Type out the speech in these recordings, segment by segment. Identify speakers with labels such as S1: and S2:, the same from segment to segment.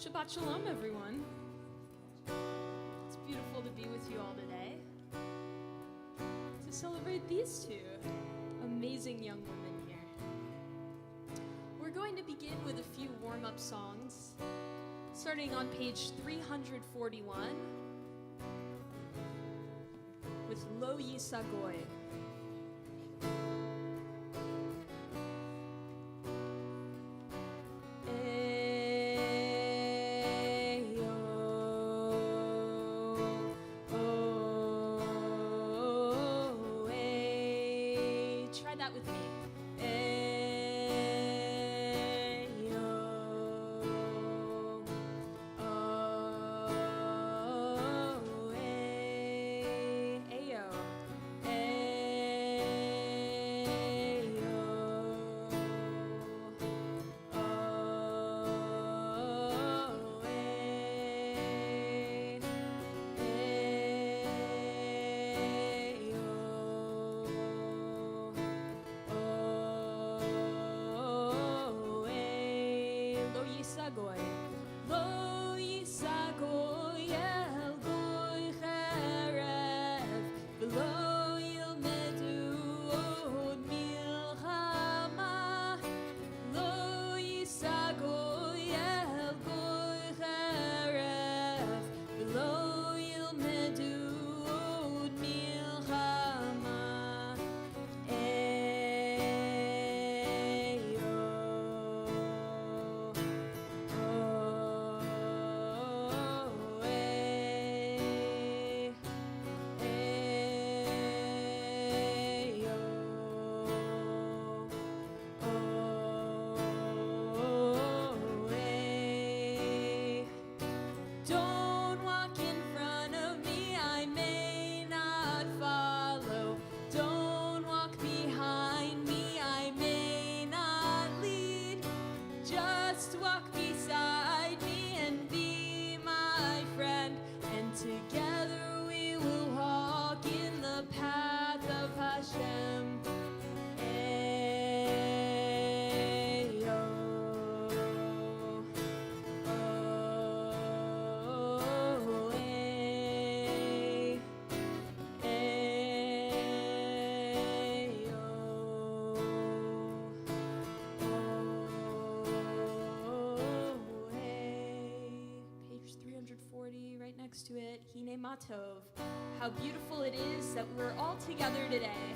S1: Shabbat Shalom, everyone. It's beautiful to be with you all today to celebrate these two amazing young women here. We're going to begin with a few warm-up songs, starting on page 341 with Lo Yisagoy. To it, Hine Matov. How beautiful it is that we're all together today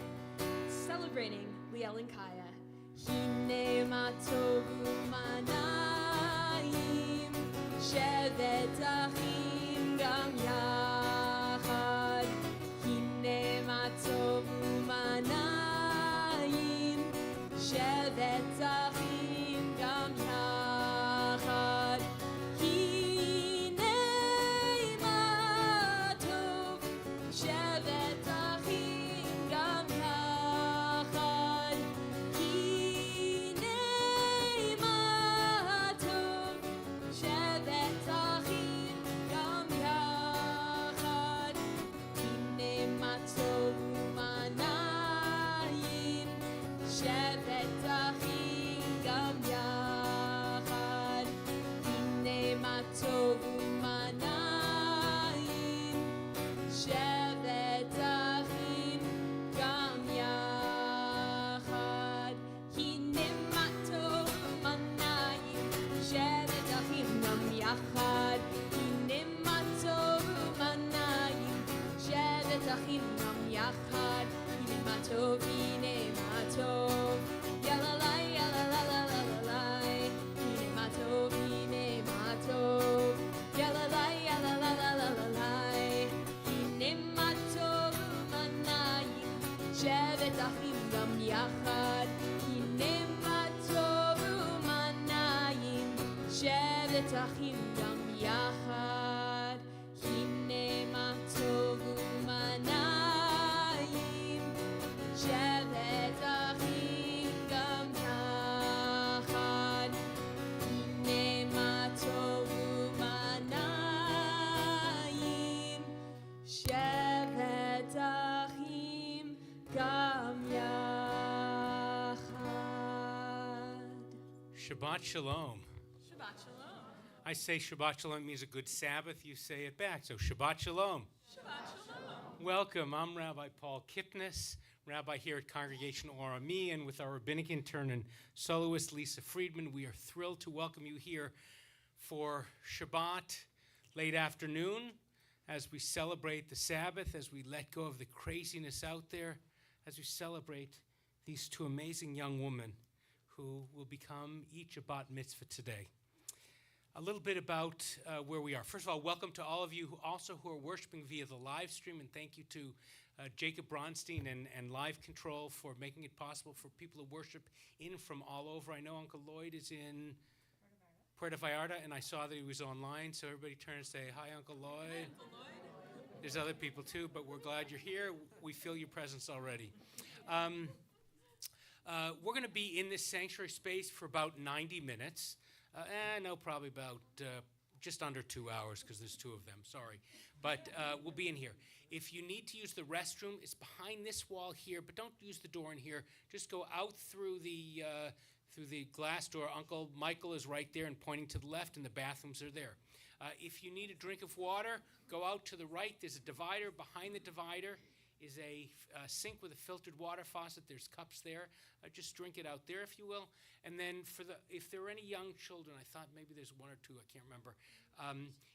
S1: celebrating Lielle and Kaia. Hine Matov u'manayim shevet achim gam yachad. Hine Matov u'manayim shevet achim gam yachad. Matov, hine matov, yalalai, yalalalalai. Hine matov, yalalai, yalalalalai. Hine matov u'manayim, shevet achim gam yachad. Hine matov u'manayim, shevet achim gam yachad. Hine matov u'manayim, shevet achim gam yachad. Hine matov u'manayim, shevet achim gam yachad.
S2: Shabbat Shalom.
S1: Shabbat Shalom.
S2: I say Shabbat Shalom means a good Sabbath. You say it back. So Shabbat Shalom.
S1: Shabbat Shalom.
S2: Welcome. I'm Rabbi Paul Kipnis, Rabbi here at Congregation Orami, and with our rabbinic intern and soloist Lisa Friedman, we are thrilled to welcome you here for Shabbat late afternoon as we celebrate the Sabbath, as we let go of the craziness out there, as we celebrate these two amazing young women who will become each a bat mitzvah today. A little bit about where we are. First of all, welcome to all of you who are worshiping via the live stream, and thank you to Jacob Bronstein and Live Control for making it possible for people to worship in from all over. I know Uncle Lloyd is in Puerto Vallarta, and I saw that he was online, so everybody turn and say, hi, Uncle Lloyd.
S1: Hi, Uncle Lloyd.
S2: There's other people too, but we're glad you're here. We feel your presence already. We're going to be in this sanctuary space for about 90 minutes. Probably about just under 2 hours because there's two of them, sorry. But we'll be in here. If you need to use the restroom, it's behind this wall here, but don't use the door in here. Just go out through the glass door. Uncle Michael is right there and pointing to the left, and the bathrooms are there. If you need a drink of water, go out to the right. There's a divider. Behind the divider is a sink with a filtered water faucet. There's cups there. Just drink it out there, if you will. And then if there are any young children, I thought maybe there's one or two, I can't remember.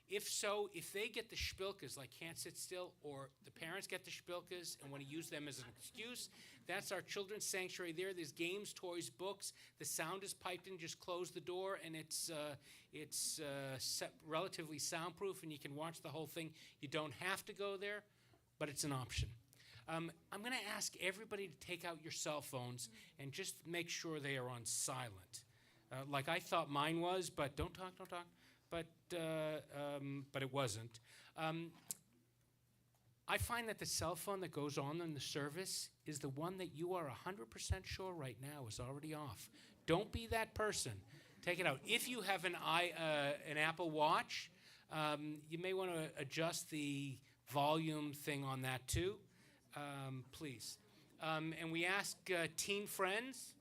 S2: If they get the shpilkas, like can't sit still, or the parents get the shpilkas and want to use them as an excuse, that's our children's sanctuary there. There's games, toys, books. The sound is piped in. Just close the door, and it's relatively soundproof, and you can watch the whole thing. You don't have to go there, but it's an option. I'm going to ask everybody to take out your cell phones and just make sure they are on silent. Like I thought mine was, but don't talk. But it wasn't. I find that the cell phone that goes on in the service is the one that you are 100% sure right now is already off. Don't be that person. Take it out. If you have an Apple Watch, you may want to adjust the volume thing on that too. Please. And we ask teen friends.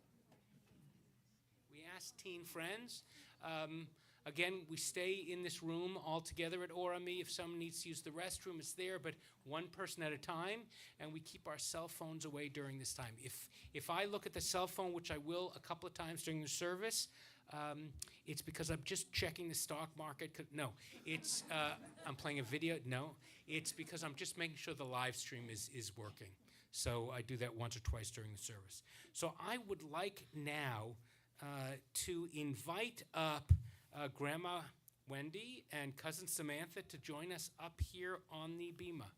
S2: Again, we stay in this room all together at Orami. If someone needs to use the restroom, it's there, but one person at a time, and we keep our cell phones away during this time. If I look at the cell phone, which I will a couple of times during the service, it's because I'm just checking the stock market. No, it's I'm playing a video. No, it's because I'm just making sure the live stream is working. So I do that once or twice during the service. So I would like now to invite up Grandma Wendy and Cousin Samantha to join us up here on the bima.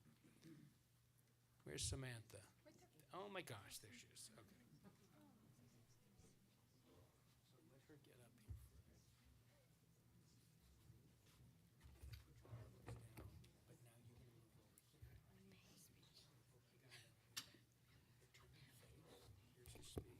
S2: Where's Samantha?
S1: Right there.
S2: Oh my gosh, there she is. Okay. So let her get up here first. Put your elbows down, but now you're going to move over here. Turn your face. Here's your speech.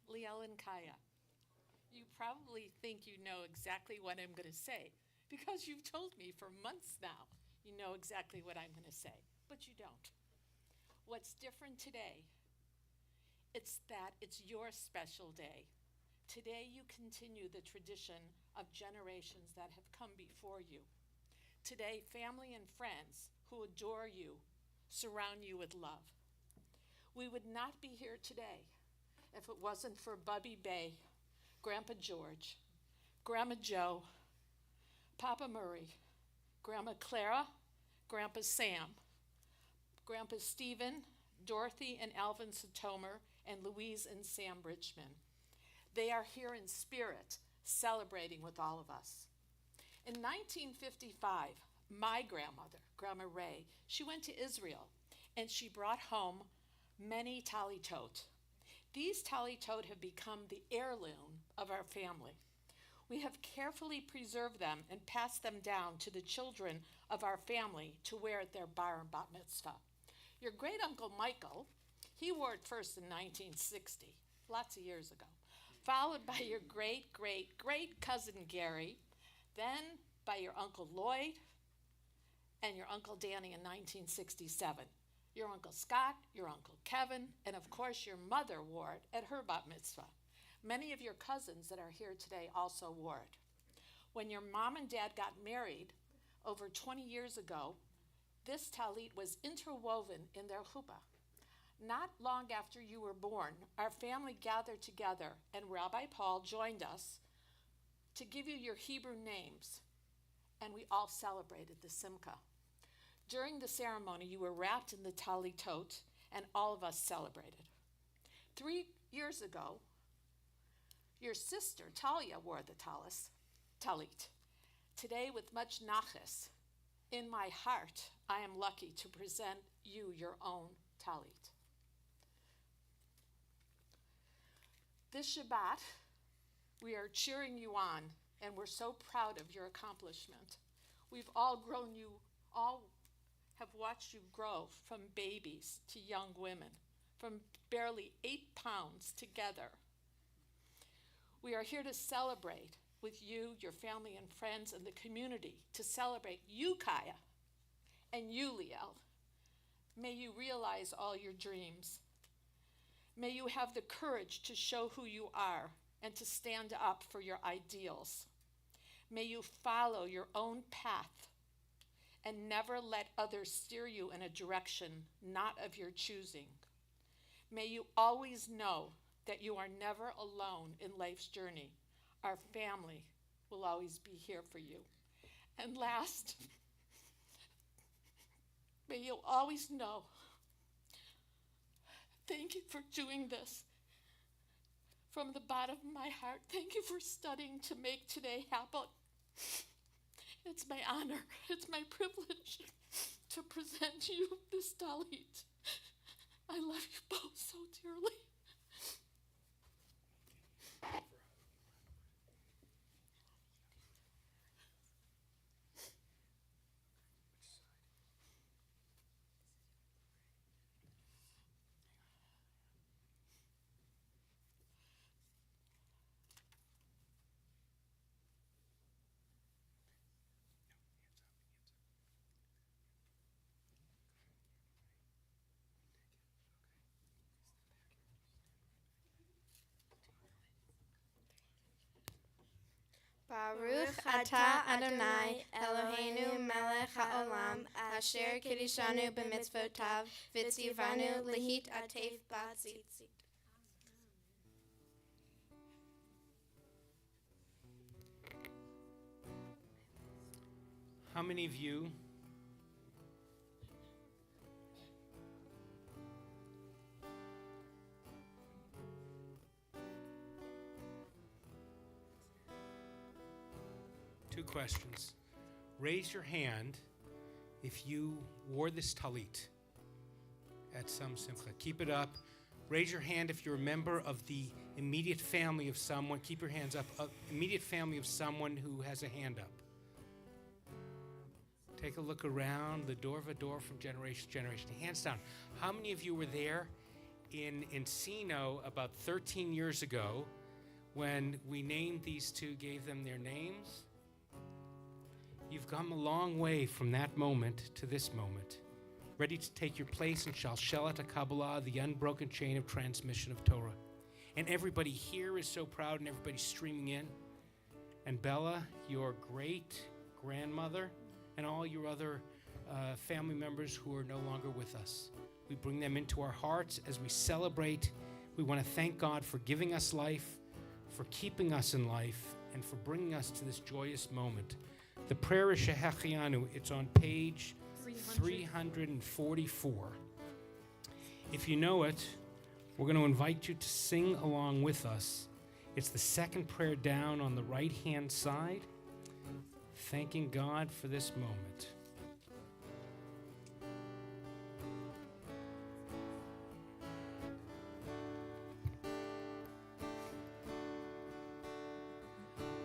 S3: Lielle and Kaia, you probably think you know exactly what I'm going to say because you've told me for months now you know exactly what I'm going to say, but you don't. What's different today? It's that it's your special day. Today you continue the tradition of generations that have come before you. Today, family and friends who adore you surround you with love. We would not be here today if it wasn't for Bubby Bay, Grandpa George, Grandma Joe, Papa Murray, Grandma Clara, Grandpa Sam, Grandpa Stephen, Dorothy and Alvin Sitomer, and Louise and Sam Richmond. They are here in spirit, celebrating with all of us. In 1955, my grandmother, Grandma Ray, she went to Israel, and she brought home many talitot. These talitot have become the heirloom of our family. We have carefully preserved them and passed them down to the children of our family to wear at their bar and bat mitzvah. Your great uncle Michael, he wore it first in 1960, lots of years ago, followed by your great, great, great cousin Gary, then by your Uncle Lloyd, and your Uncle Danny in 1967. Your Uncle Scott, your Uncle Kevin, and of course your mother wore it at her bat mitzvah. Many of your cousins that are here today also wore it. When your mom and dad got married over 20 years ago, this talit was interwoven in their chuppah. Not long after you were born, our family gathered together and Rabbi Paul joined us to give you your Hebrew names, and we all celebrated the Simcha. During the ceremony, you were wrapped in the talitot, and all of us celebrated. 3 years ago, your sister, Talia, wore the talit. Today, with much nachas, in my heart, I am lucky to present you your own talit. This Shabbat, we are cheering you on, and we're so proud of your accomplishment. We've all have watched you grow from babies to young women, from barely 8 pounds together. We are here to celebrate with you, your family and friends, and the community, to celebrate you, Kaia, and you, Lielle. May you realize all your dreams. May you have the courage to show who you are and to stand up for your ideals. May you follow your own path and never let others steer you in a direction not of your choosing. May you always know that you are never alone in life's journey. Our family will always be here for you. And last, may you always know, thank you for doing this. From the bottom of my heart, thank you for studying to make today happen. It's my honor, it's my privilege to present you this talit. I love you both so dearly.
S4: Baruch atah Adonai Eloheinu melech haolam asher kiddushanu b'mitzvotav v'tzivanu lehit atef b'tzitzit.
S2: How many of you Two questions. Raise your hand if you wore this talit at some simcha. Keep it up. Raise your hand if you're a member of the immediate family of someone. Keep your hands up. Immediate family of someone who has a hand up. Take a look around, the door from generation to generation. Hands down. How many of you were there in Encino about 13 years ago when we named these two, gave them their names? You've come a long way from that moment to this moment, ready to take your place in Shalshelat HaKabbalah, the unbroken chain of transmission of Torah. And everybody here is so proud, and everybody's streaming in. And Bella, your great-grandmother, and all your other family members who are no longer with us. We bring them into our hearts as we celebrate. We want to thank God for giving us life, for keeping us in life, and for bringing us to this joyous moment. The prayer is Shehechianu. It's on page 344. If you know it, we're going to invite you to sing along with us. It's the second prayer down on the right-hand side, thanking God for this moment.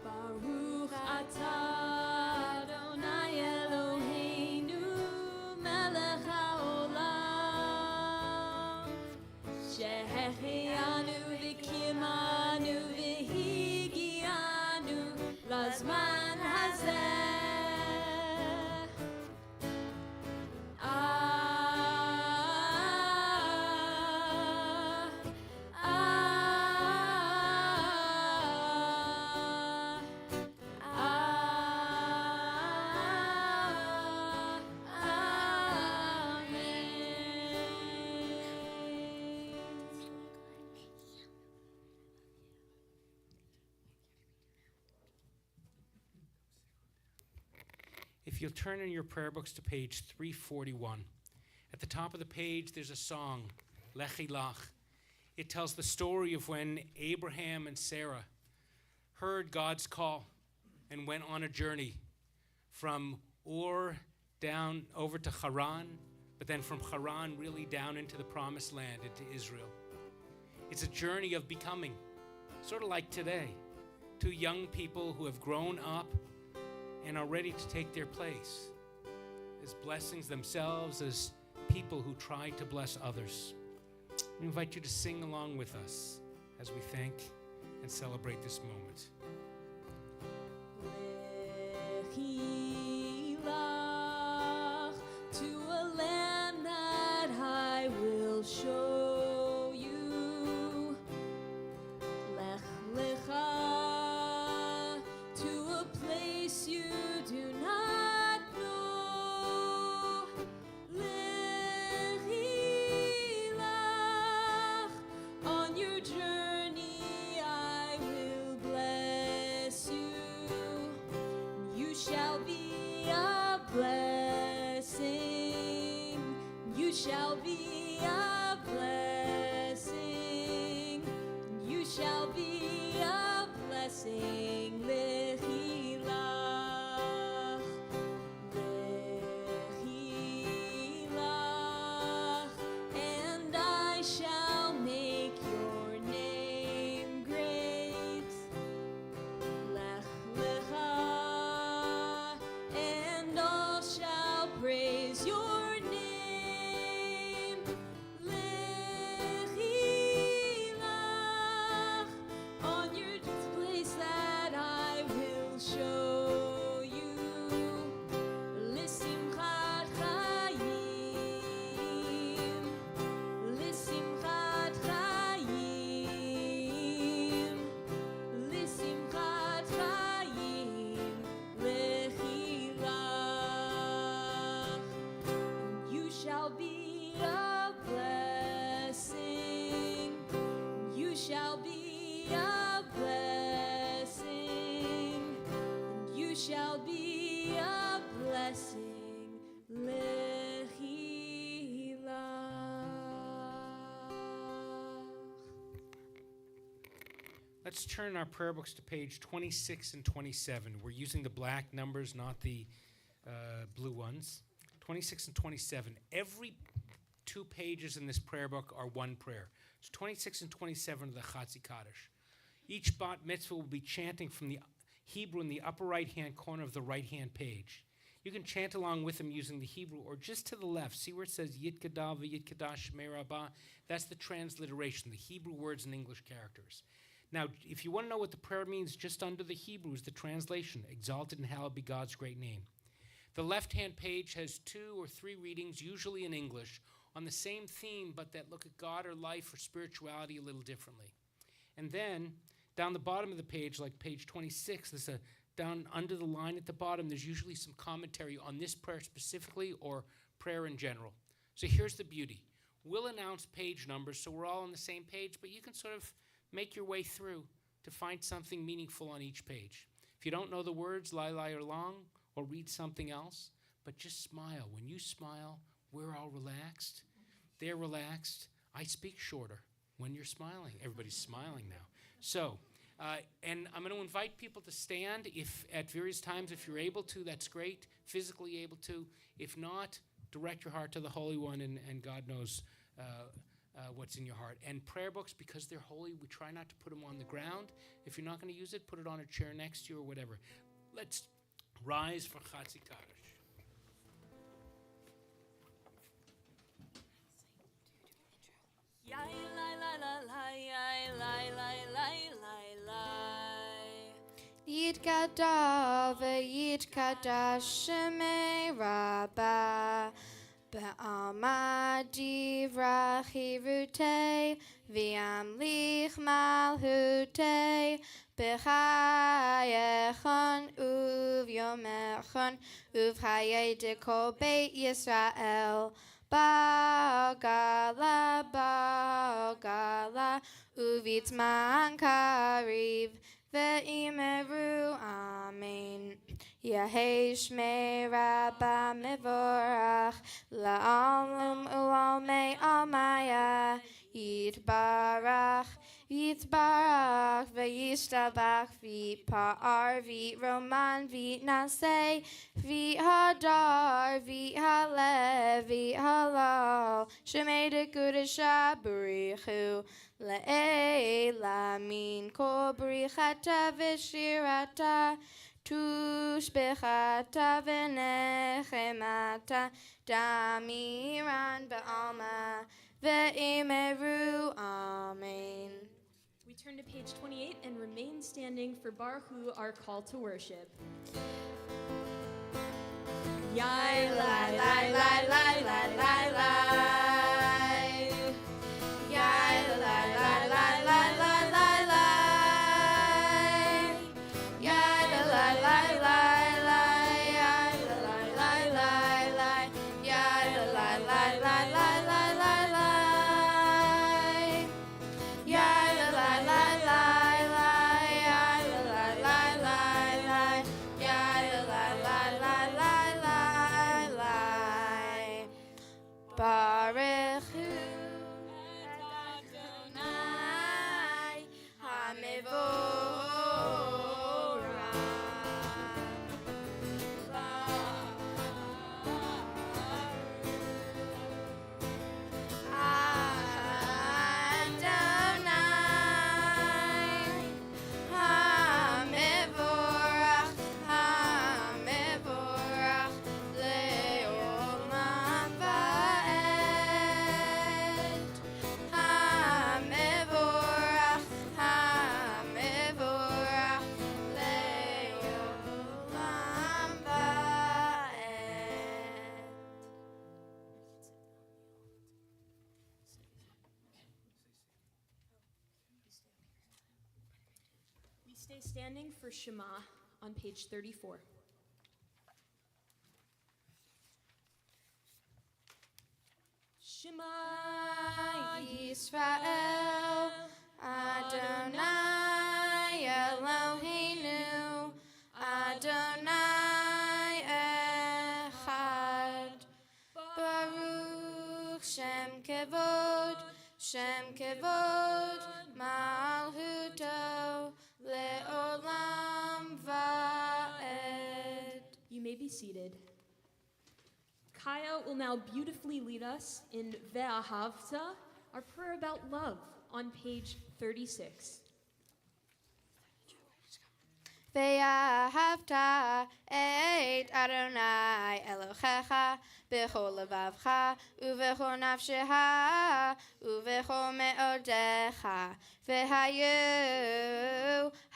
S1: Baruch שהחיינו וקיימנו והגיענו לזמן הזה.
S2: If you'll turn in your prayer books to page 341, at the top of the page there's a song, Lechi Lach. It tells the story of when Abraham and Sarah heard God's call and went on a journey from Ur down over to Haran, but then from Haran really down into the promised land, into Israel. It's a journey of becoming, sort of like today. Two young people who have grown up and are ready to take their place as blessings themselves, as people who try to bless others. We invite you to sing along with us as we thank and celebrate this moment.
S1: Lechi lach, to a land that I will show you. Lech lecha, to a place you do not know. Lechi lach, on your journey I will bless you. You shall be a blessing. You shall be a blessing. You shall be a blessing. Lechi lach. Lechi lach. And I shall make your name great. Lech lecha. And all shall praise your name. Lechi lach, on your place that I will show you. L'simchat chayim, l'simchat chayim, l'simchat chayim, lechi lach. You shall be a blessing. You shall be a blessing. You shall be a blessing. Lechi lach.
S2: Let's turn our prayer books to page 26 and 27. We're using the black numbers, not the blue ones. 26 and 27. Every 2 pages in this prayer book are one prayer. So 26 and 27 are the Chatzi Kaddish. Each bat mitzvah will be chanting from the Hebrew in the upper right-hand corner of the right-hand page. You can chant along with them using the Hebrew or just to the left. See where it says Yit Kadav Yit Kadash Shmei Rabbah? That's the transliteration, the Hebrew words and English characters. Now, if you want to know what the prayer means, just under the Hebrew is the translation, exalted and hallowed be God's great name. The left-hand page has 2 or 3 readings, usually in English, on the same theme, but that look at God or life or spirituality a little differently. And then, down the bottom of the page, like page 26, there's down under the line at the bottom, there's usually some commentary on this prayer specifically or prayer in general. So here's the beauty. We'll announce page numbers so we're all on the same page, but you can sort of make your way through to find something meaningful on each page. If you don't know the words, lie or long, or read something else, but just smile. When you smile, we're all relaxed. They're relaxed. I speak shorter when you're smiling. Everybody's smiling now. So, and I'm going to invite people to stand if at various times, if you're able to, that's great, physically able to. If not, direct your heart to the Holy One, and God knows what's in your heart. And prayer books, because they're holy, we try not to put them on the ground. If you're not going to use it, put it on a chair next to you or whatever. Let's rise for Chatzi Kaddish.
S1: Ya la la la
S4: Gadol v'yitkadosh shemei Rabbah. Ba'alma divrach hirutei v'yamlich malhutei b'chayechon uvyomechon uv'chayei dekol beit Yisrael Ba'gala uvitzman kariv ve'imeru amen. Yehei shmei Rabba mevorach la'olam u'almei almaya yitbarach v'yishtabach v'pa'ar v'roman v'naseh v'hadar v'haleh v'halal shemei dekudesha b'richu le'ela min kol brichata v'shirata tushbechata v'nechemata damiran ba'alma ve'imeru amen.
S1: We turn to page 28 and remain standing for Baruch Hu, our call to worship. Yai lai lai lai lai lai lai lai. Yai lai lai lai lai lai lai lai. Yai lai lai lai lai. Yai lai lai lai lai. Yai lai lai lai lai lai lai lai. Yai lai lai lai lai. Yai lai lai lai lai. Yai lai lai lai lai lai lai. Baruch Hu Adonai Hamevorach Hamevorach le'olam va'ed Hamevorach Hamevorach le'olam va'ed. We stay standing for Shema on page 34. Shema
S4: Yisrael Adonai Eloheinu Adonai Echad Baruch Shem Kevod Malhuto Le'olam Va'ed.
S1: You may be seated. Kaia will now beautifully lead us in Ve'ahavta, our prayer about love, on page 36.
S4: Ve'ahavta et Adonai Elohecha b'chol levavcha u'v'chol nafshecha u'v'chol me'odecha v'hayu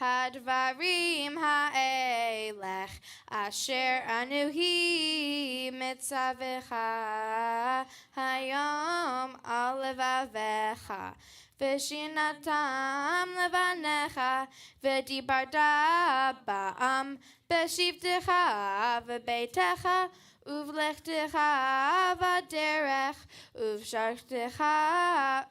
S4: hadvarim ha'elech asher anuhi mitzavecha hayom al levavecha V'shinatam levanecha v'dibarta ba'am b'shivtecha v'beitecha uvlechtecha v'derech uvshartecha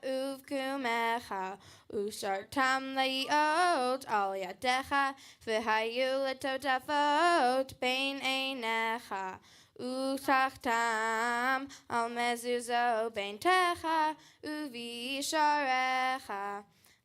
S4: uvkumecha ushartam le'iot al yadecha v'hayu letotafot bein einecha Utachtam al mezuzo beintecha uvisharecha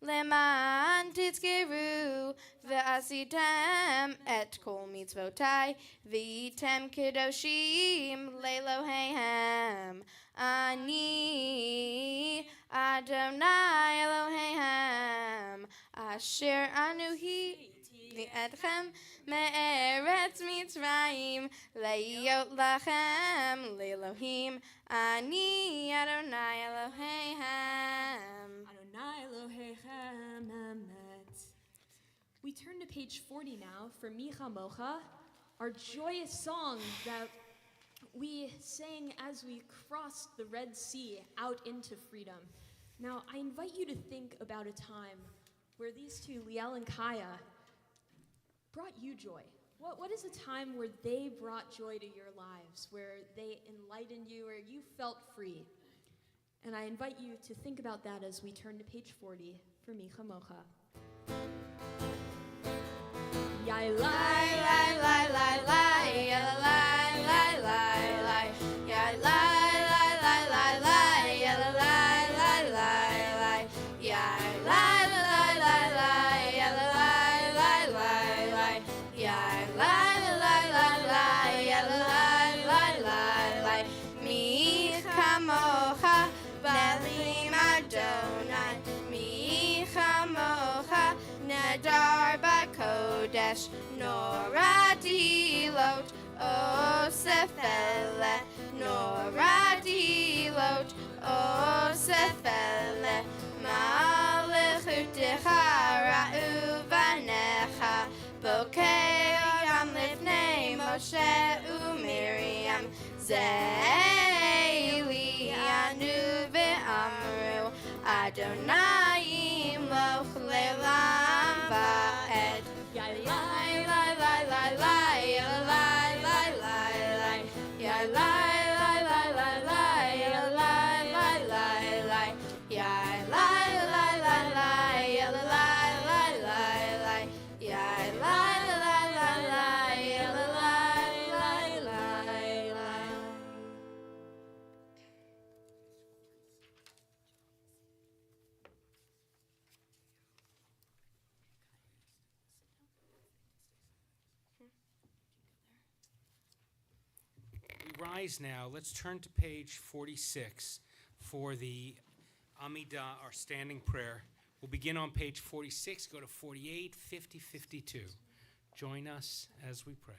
S4: leman titzkeru ve'asitem et kol mitzvotai v'item kedoshim le'Eloheihem ani Adonai Eloheihem asher anuhi V'etchem me'eretz Mitzrayim le'yot lachem le'Elohim ani Adonai Eloheihem.
S1: Adonai Elohechem Emet. We turn to page 40 now for Micha Mocha, our joyous song that we sang as we crossed the Red Sea out into freedom. Now, I invite you to think about a time where these two, Lielle and Kaia, brought you joy. What is a time where they brought joy to your lives, where they enlightened you, where you felt free? And I invite you to think about that as we turn to page 40 for Micha Mocha. Yai lai lai lai lai lai, yai lai lai lai lai, yai lai lai lai lai lai, yai lai lai lai lai, yai lai lai lai lai, yai lai lai lai lai, yai lai lai lai lai, yai lai lai lai lai. Micha Mocha, Balim Adonai, Micha Mocha, Nadar Bakodesh, Noradilot, Osefele, Noradilot, Osefele, Malechutecha Ra'u Vanecha, Bokeyam Lifnei Moshe uMiriam, Zeili Anu ve'amru, Adonai imloch le'olam va'ed. Yai lai lai lai lai lai, yai lai lai lai lai, yai lai lai lai lai lai, yai lai lai lai lai, yai lai lai lai lai, yai lai lai lai lai, yai lai lai lai lai, yai lai lai lai lai.
S2: We rise now. Let's turn to page 46 for the Amidah, our standing prayer. We'll begin on page 46, go to 48, 50, 52. Join us as we pray.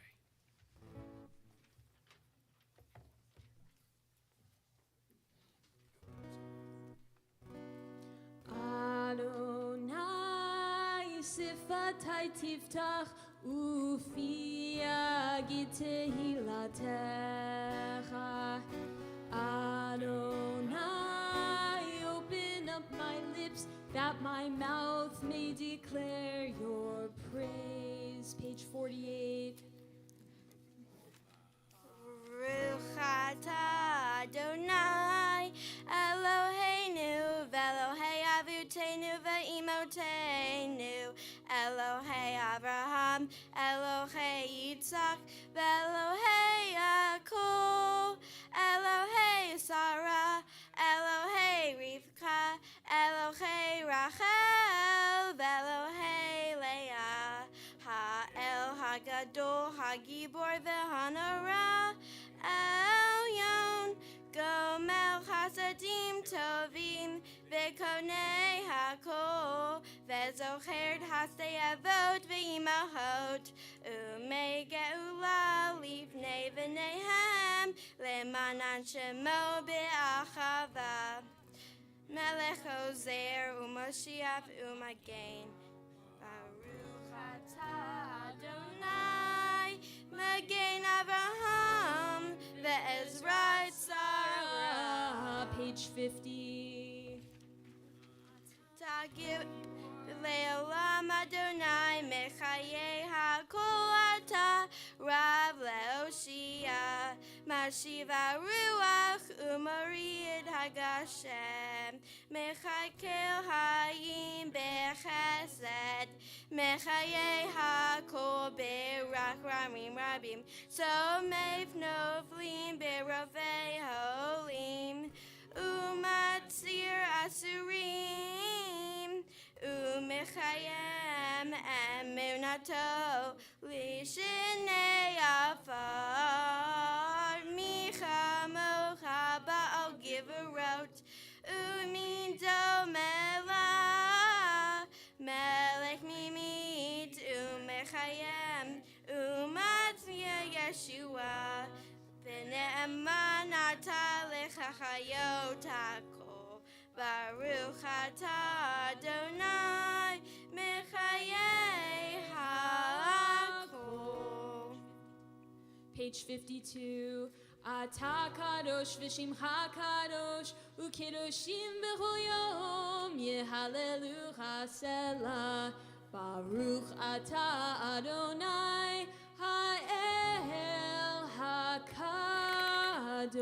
S1: Adonai sifatai tiftach ufi yagid tehilatecha. Adonai, open up my lips that my mouth may declare your praise. Page 48.
S4: Baruch atah Adonai Eloheinu v'Elohei Avotenu v'Imotenu, Elohei Avraham, Elohei Yitzchak, v'Elohei Yaakov, Elohei Sarah, Elohei Rivka, Elohei Rachel, v'Elohei Leah, Ha'el Hagadol, Hagibor v'Hanara, Elyon, Gomel Chasadim Tovim, V'Konei Hakol, V'Zocherd Hasei Avot V'Imahot, Umei Geula Livnei V'Nehem, Le'manan Shemo Be'achava, Melech Ozer U'Moshiach U'Magen, Baruch atah Adonai, Magen Avraham, Ve'ezra Sarah.
S1: Page 50.
S4: Tagil Le'olam Adonai, Mechaye HaKol Ata, Rav Le'oshia, Mashiva Ruach U'Morid Hagashem, Mechakel Hayim Bechesed, Mechaye HaKol Berach Ramim Rabim, Somev Novlim Berovei Holim, Umatzir Asurim, Umechayem Emunato, Lishinei Afar, Micha Mocha Ba'al Giverot, Umido Mela, Melech Mimit, Umechayem, Umatzia Yeshua, V'ne'eman atah lechachayotako, Baruch atah Adonai, Mechayei
S1: Page 52. Ata kadosh v'shimcha kadosh u'kedoshim b'chol yom yehalelu chasela Baruch ata Adonai ha'el hakadosh.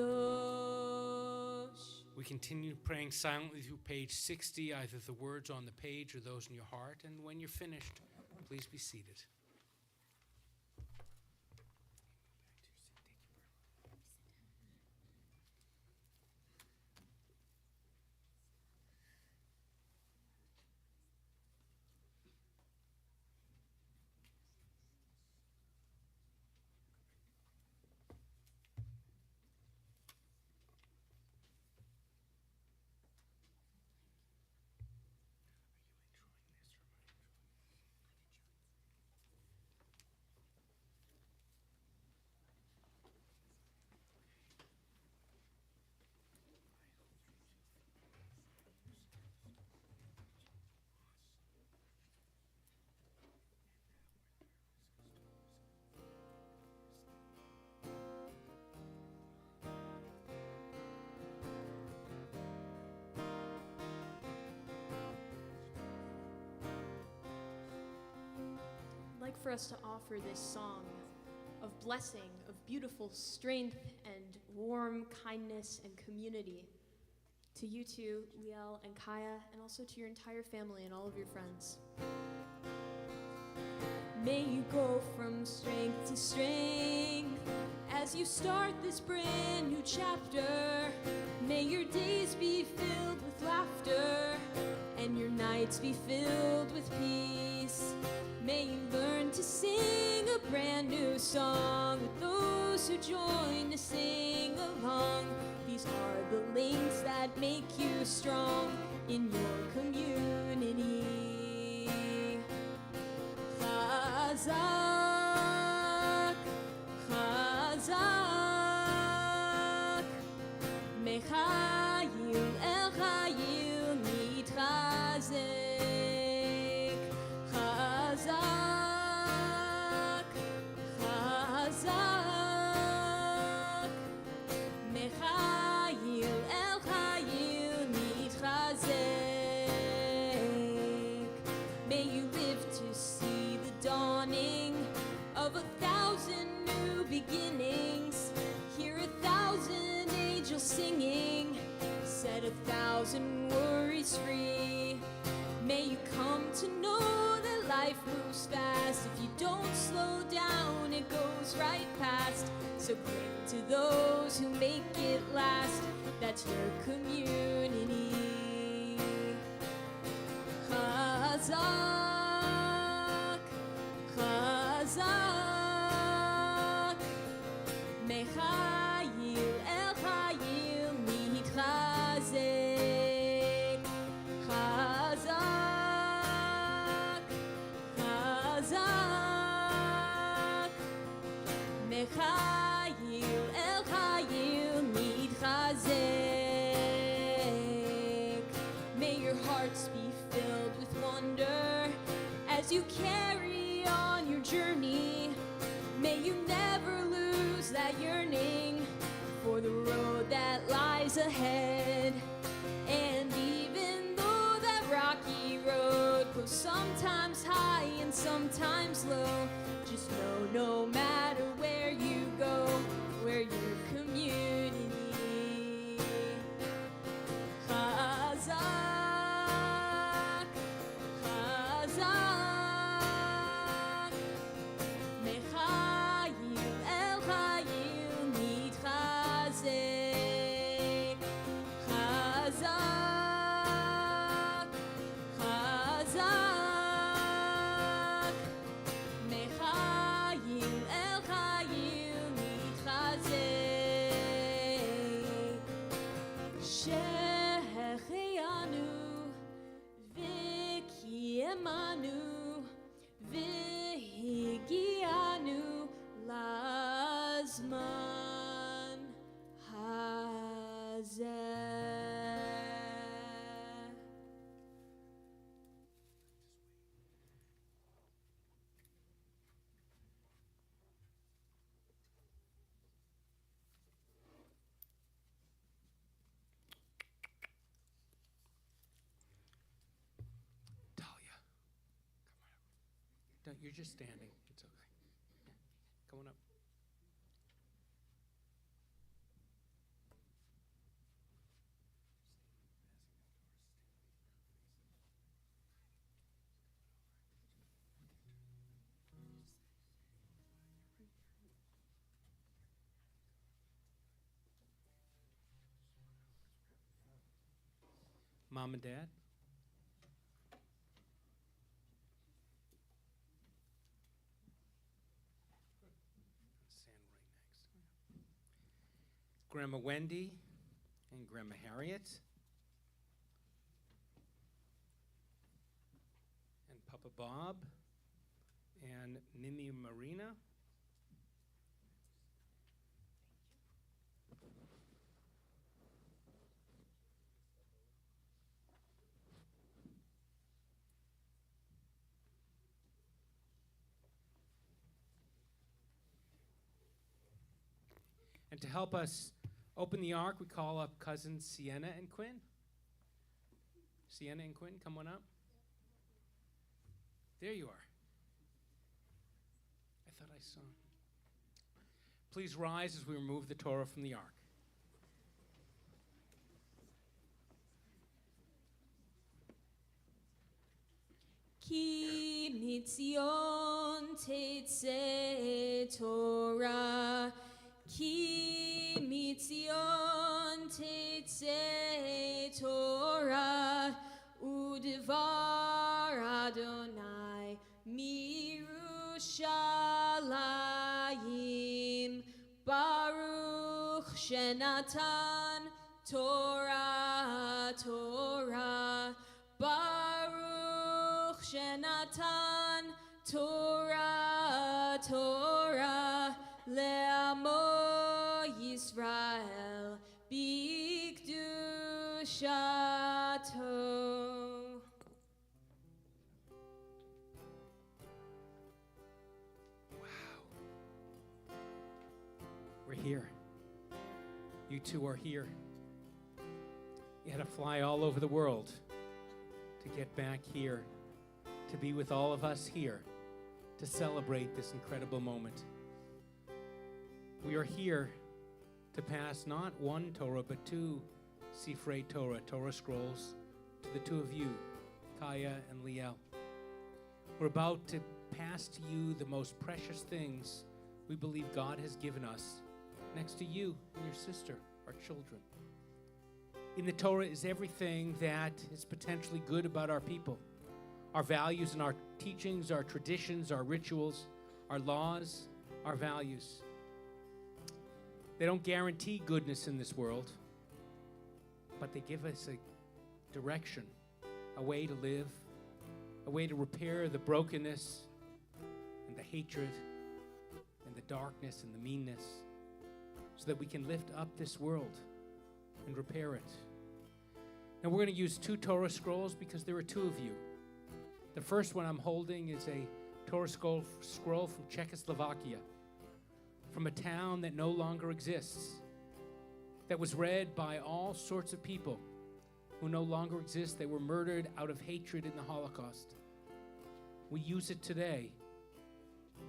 S2: We continue praying silently through page 60, either the words on the page or those in your heart. And when you're finished, please be seated.
S1: I'd like for us to offer this song of blessing, of beautiful strength and warm kindness and community to you two, Lielle and Kaia, and also to your entire family and all of your friends. May you go from strength to strength as you start this brand new chapter. May your days be filled with laughter and your nights be filled with peace. May you learn to sing a brand new song with those who join to sing along. These are the links that make you strong in your community. Chazak, Chazak, Mechayil El Chayil Mitchazek. Chazak, Chazak, Mechayil El Chayil Mitchazek. May you live to see the dawning of 1,000 new beginnings. Hear 1,000 angels singing, set 1,000 worries free. May you come to know that life moves fast. If you don't slow down, it goes right past. So cling to those who make it last. That's your community. Chazak, Chazak, Mechayil El Chayil Mitchazek. Chazak, Chazak, Mechayil El Chayil Mitchazek. May your hearts be filled with wonder as you carry on your journey. May you never lose that yearning for the road that lies ahead. And even though that rocky road goes sometimes high and sometimes low, just know no matter where you go, we're your community. Chazak, Chazak, Mechayil El Chayil Mitchazek. Chazak, Chazak, Mechayil El Chayil Mitchazek. Shehechianu v'kiyemanu v'higianu lazman hazeh.
S2: you're just standing. It's okay. Yeah. Come on up. Mom and Dad? Stand right next. Grandma Wendy and Grandma Harriet. And Papa Bob and Mimi Marina. And to help us open the ark, we call up cousins Sienna and Quinn. Sienna and Quinn, come on up. There you are. I thought I saw. Please rise as we remove the Torah from the ark.
S1: Ki mitzion tetzeh Torah, ki mitzion tetzeh Torah, udvar Adonai mirushalayim, Baruch shenatan Torah, Torah, Baruch shenatan Torah, Torah, le'amo Yisrael b'kedushato.
S2: We're here. You two are here. You had to fly all over the world to get back here, to be with all of us here, to celebrate this incredible moment. We are here to pass not one Torah, but two Sifrei Torah, Torah scrolls, to the two of you, Kaia and Lielle. We're about to pass to you the most precious things we believe God has given us, next to you and your sister, our children. In the Torah is everything that is potentially good about our people. Our values and our teachings, our traditions, our rituals, our laws, our values. They don't guarantee goodness in this world, but they give us a direction, a way to live, a way to repair the brokenness and the hatred and the darkness and the meanness, so that we can lift up this world and repair it. Now we're going to use two Torah scrolls because there are two of you. The first one I'm holding is a Torah scroll from Czechoslovakia, from a town that no longer exists, that was read by all sorts of people who no longer exist. They were murdered out of hatred in the Holocaust. We use it today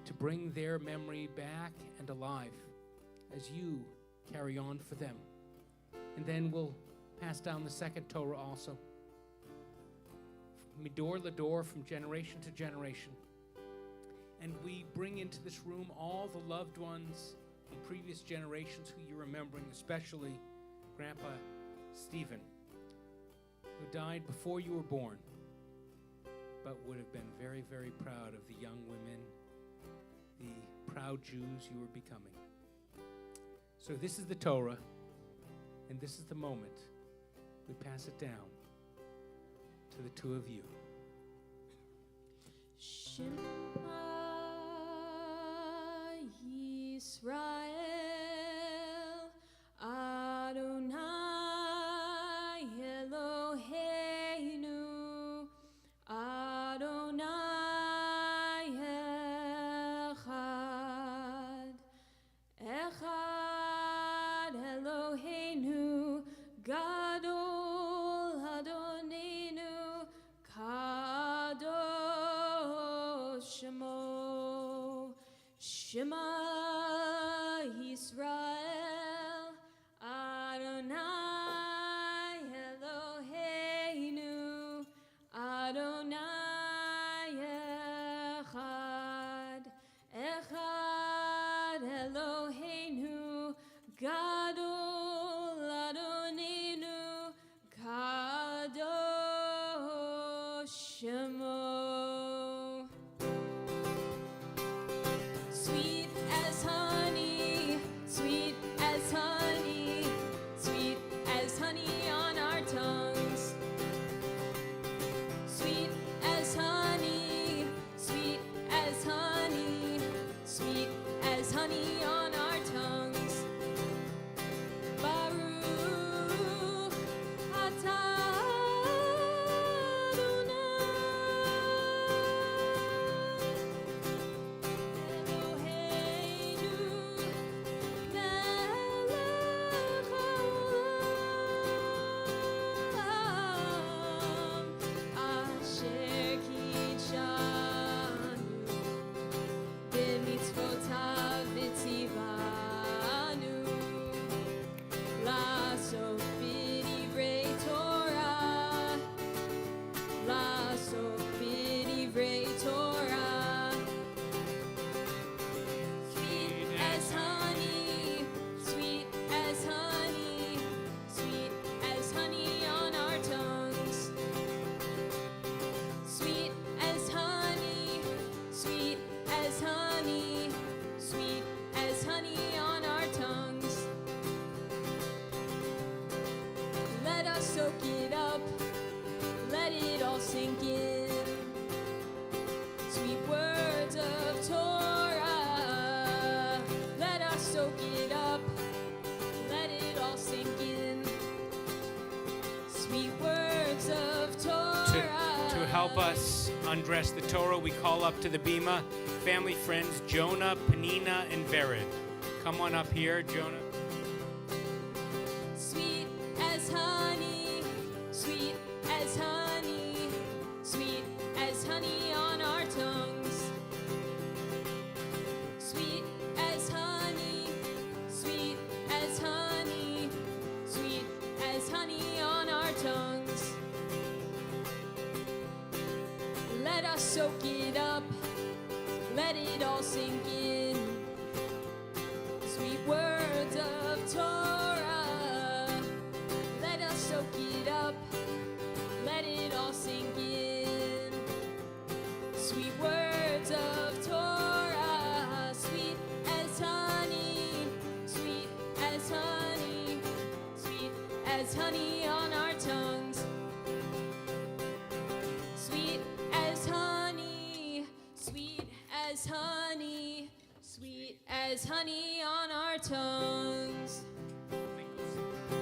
S2: to bring their memory back and alive as you carry on for them. And then we'll pass down the second Torah also. Midor Lador, from generation to generation. And we bring into this room all the loved ones in previous generations who you're remembering, especially Grandpa Stephen, who died before you were born, but would have been very, very proud of the young women, the proud Jews you were becoming. So this is the Torah, and this is the moment we pass it down to the two of you.
S1: Shema Yisrael, Adonai Eloheinu, Adonai Echad, Echad Eloheinu, Gadol Adonenu, Kadosh Shemo. Shema Yisrael, Adonai Eloheinu, Adonai Echad, Echad Eloheinu, Gadol Adonenu, Kadosh Shemo. Sweet as honey, sweet as honey, sweet as honey on our tongues. Sweet as honey, sweet as honey, sweet as honey on our tongues. Baruch atah Adonai Eloheinu melech haolam asher kitshanu b'mitzvotav v'tzivanu לעשות בדברי תורה, לעשות בדברי תורה. Sweet as honey, sweet as honey, sweet as honey on our tongues. Sweet as honey, sweet as honey, sweet as honey on our tongues. Let us soak it up, let it all sink in. Sweet words of Torah, let us soak it up, let it all sink in. Sweet words of Torah.
S2: To help us undress the Torah, we call up to the bima family friends Jonah, Penina, and Vered. Come on up here, Jonah.
S1: Sweet as honey, sweet as honey, sweet as honey on our tongues. Sweet as honey, sweet as honey, sweet as honey on our tongues. Let us soak it up, let it all sink in. Sweet words of Torah, let us soak it up, let it all sink in. Sweet words of Torah, sweet as honey, sweet as honey, sweet as honey on our tongues. Sweet as honey, sweet as honey, sweet as honey on our tongues.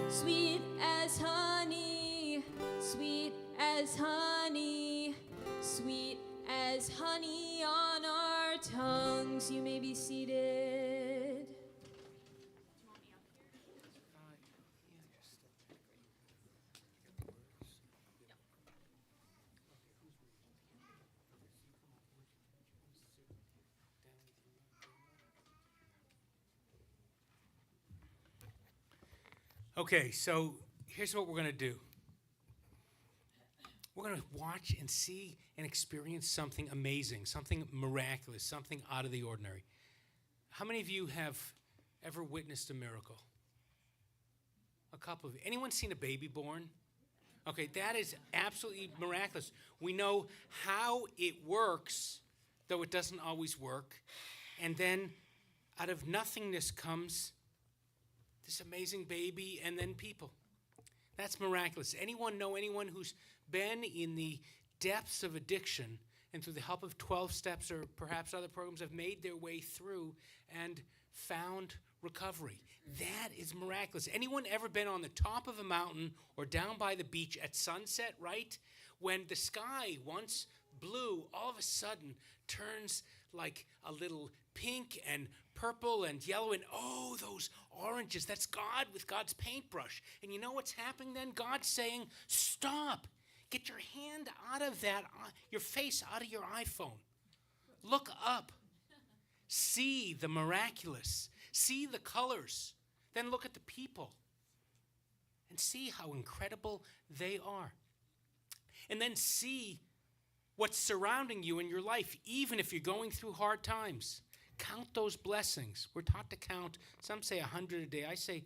S1: Sweet as honey, sweet as honey, sweet as honey on our tongues. You may be seated.
S2: Okay, so here's what we're going to do. We're going to watch and see and experience something amazing, something miraculous, something out of the ordinary. How many of you have ever witnessed a miracle? A couple of you. Anyone seen a baby born? Okay, that is absolutely miraculous. We know how it works, though it doesn't always work. And then out of nothingness comes this amazing baby and then people. That's miraculous. Anyone know anyone who's been in the depths of addiction and through the help of 12 steps or perhaps other programs have made their way through and found recovery? That is miraculous. Anyone ever been on the top of a mountain or down by the beach at sunset, right? When the sky, once blue, all of a sudden turns like a little pink and purple and yellow and oh, those oranges. That's God with God's paintbrush. And you know what's happening then? God's saying, stop. Get your hand out of that, your face out of your iPhone. Look up. See the miraculous. See the colors. Then look at the people and see how incredible they are. And then see what's surrounding you in your life, even if you're going through hard times. Count those blessings. We're taught to count, some say 100 a day. I say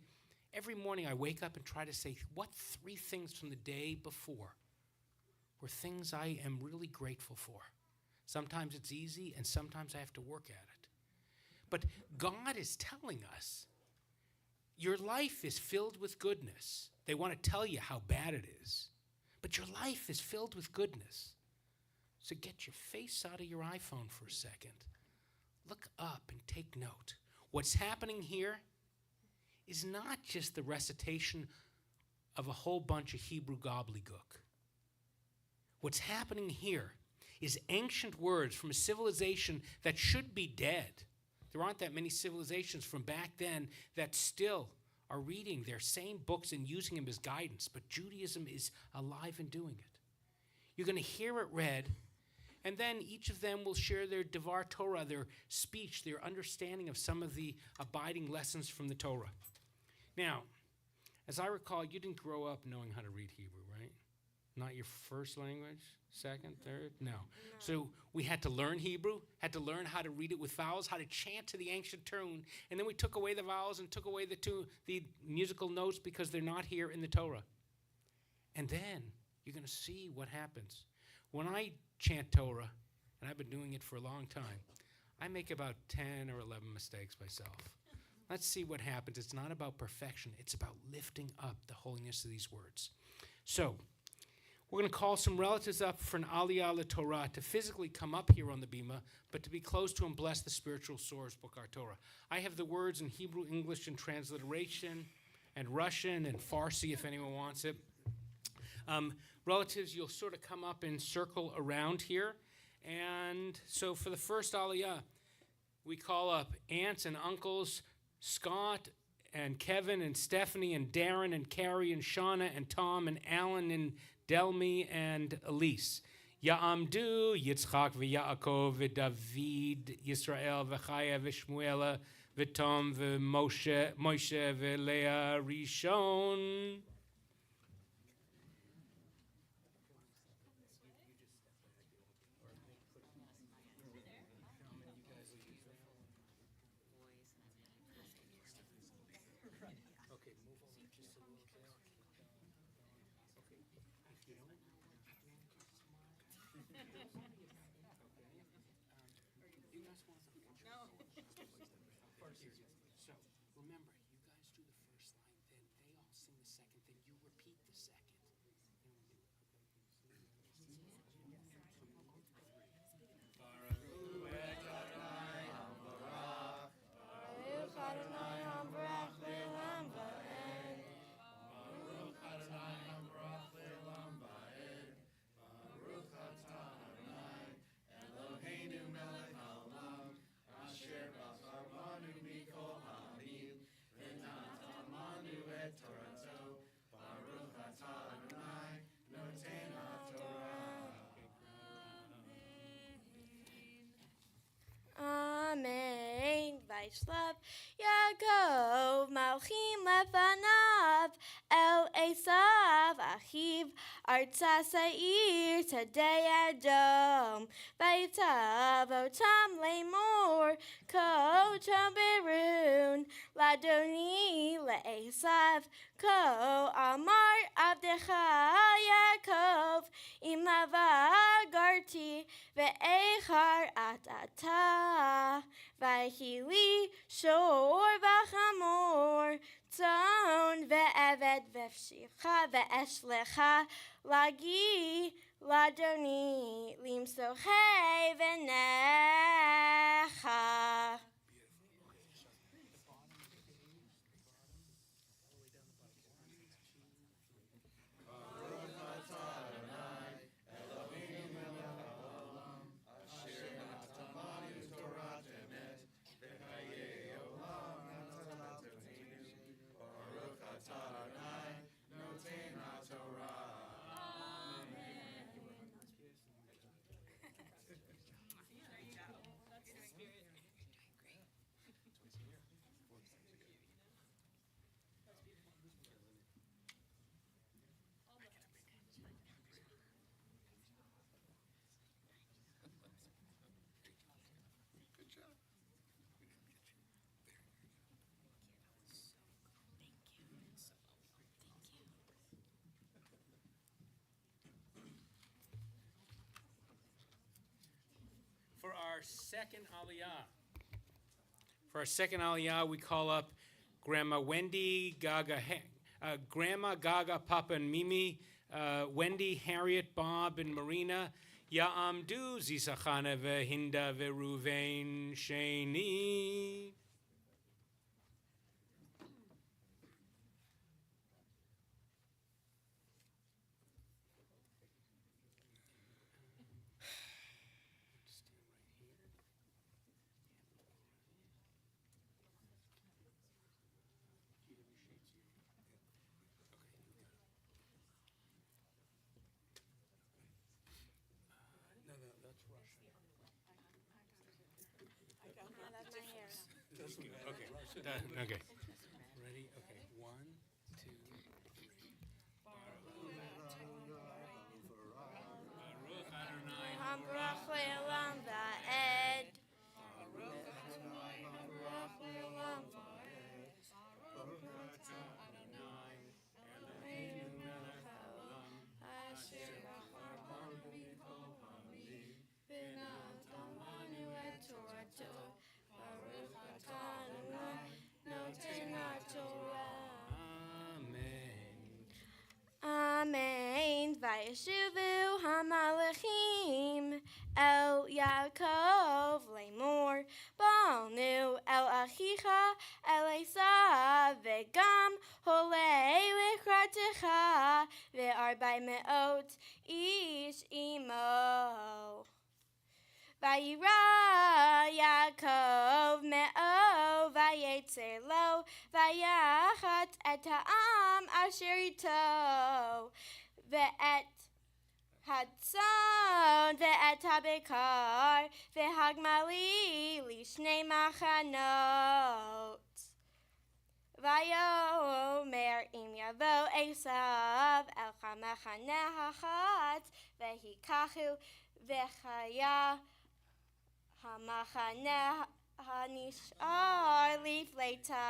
S2: every morning I wake up and try to say, what 3 things from the day before were things I am really grateful for? Sometimes it's easy, and sometimes I have to work at it. But God is telling us, your life is filled with goodness. They want to tell you how bad it is. But your life is filled with goodness. So get your face out of your iPhone for a second. Look up and take note. What's happening here is not just the recitation of a whole bunch of Hebrew gobbledygook. What's happening here is ancient words from a civilization that should be dead. There aren't that many civilizations from back then that still are reading their same books and using them as guidance, but Judaism is alive and doing it. You're going to hear it read, and then each of them will share their Devar Torah, their speech, their understanding of some of the abiding lessons from the Torah. Now, as I recall, you didn't grow up knowing how to read Hebrew, right? Not your first language, second, third? No. So we had to learn Hebrew, had to learn how to read it with vowels, how to chant to the ancient tune, and then we took away the vowels and took away the musical notes because they're not here in the Torah. And then you're going to see what happens. When I chant Torah, and I've been doing it for a long time, I make about 10 or 11 mistakes myself. Let's see what happens. It's not about perfection. It's about lifting up the holiness of these words. So, we're going to call some relatives up for an Aliyah LeTorah to physically come up here on the bima, but to be close to and bless the spiritual source, Bukar Torah. I have the words in Hebrew, English, and transliteration, and Russian, and Farsi if anyone wants it. Relatives, you'll sort of come up and circle around here. And so for the first Aliyah, we call up aunts and uncles, Scott and Kevin and Stephanie and Darren and Carrie and Shauna and Tom and Alan and Delmi and Elise. Ya'amdu, Yitzchak v'Yaakov v'David, Yisrael v'Chaya v'Shmuela v'Tom v'Moshe, Moshe v'Leah Rishon. So, remember, you guys do the first line, then they all sing the second, then you repeat the second.
S4: Amen. Vaishlav Yaakov Malchim Lefanav El Esav Achiv Artza Seir Tadei Adom Vaitav Otam Lemor Ko Berun Ladoni Le'esav Ko Amar Avdecha Yaakov Im Lavagarti Ve'echar Atata Vahili Shor Vachamor Tzon Ve'eved Vefshicha Ve'eshlecha Lagi Ladoni Limsochei Venecha.
S2: second aliyah. For our second aliyah, we call up Grandma Wendy, Grandma Gaga, Papa and Mimi, Wendy, Harriet, Bob, and Marina. Ya'amdu zisachana vehinda veruvain sheni. Okay. Ready? Okay. 1, 2, 3. Baruch Adonai.
S4: Baruch le'olam va'ed. Baruch le'olam va'ed. Eloheinu melech haolam, asher bachar banu mikol ha'amim, v'natan lanu et torato. Baruch atah Adonai, noten ha'torah. Amen. Vayeshuvu hamalachim el Yaakov lemor banu el achicha el Esav vegam holei lechartecha ve'arbai me'ot ish imo. Vayira Yaakov me'o vayetzer lo vayachat et ha'am asher ito ve'et hatzon ve'et habekar ve'hagmali lishnei machanot. Vayomer im yavo Esav el chamachaneh hachat vehikachu vechaya Hamachaneh hanishar lifleita.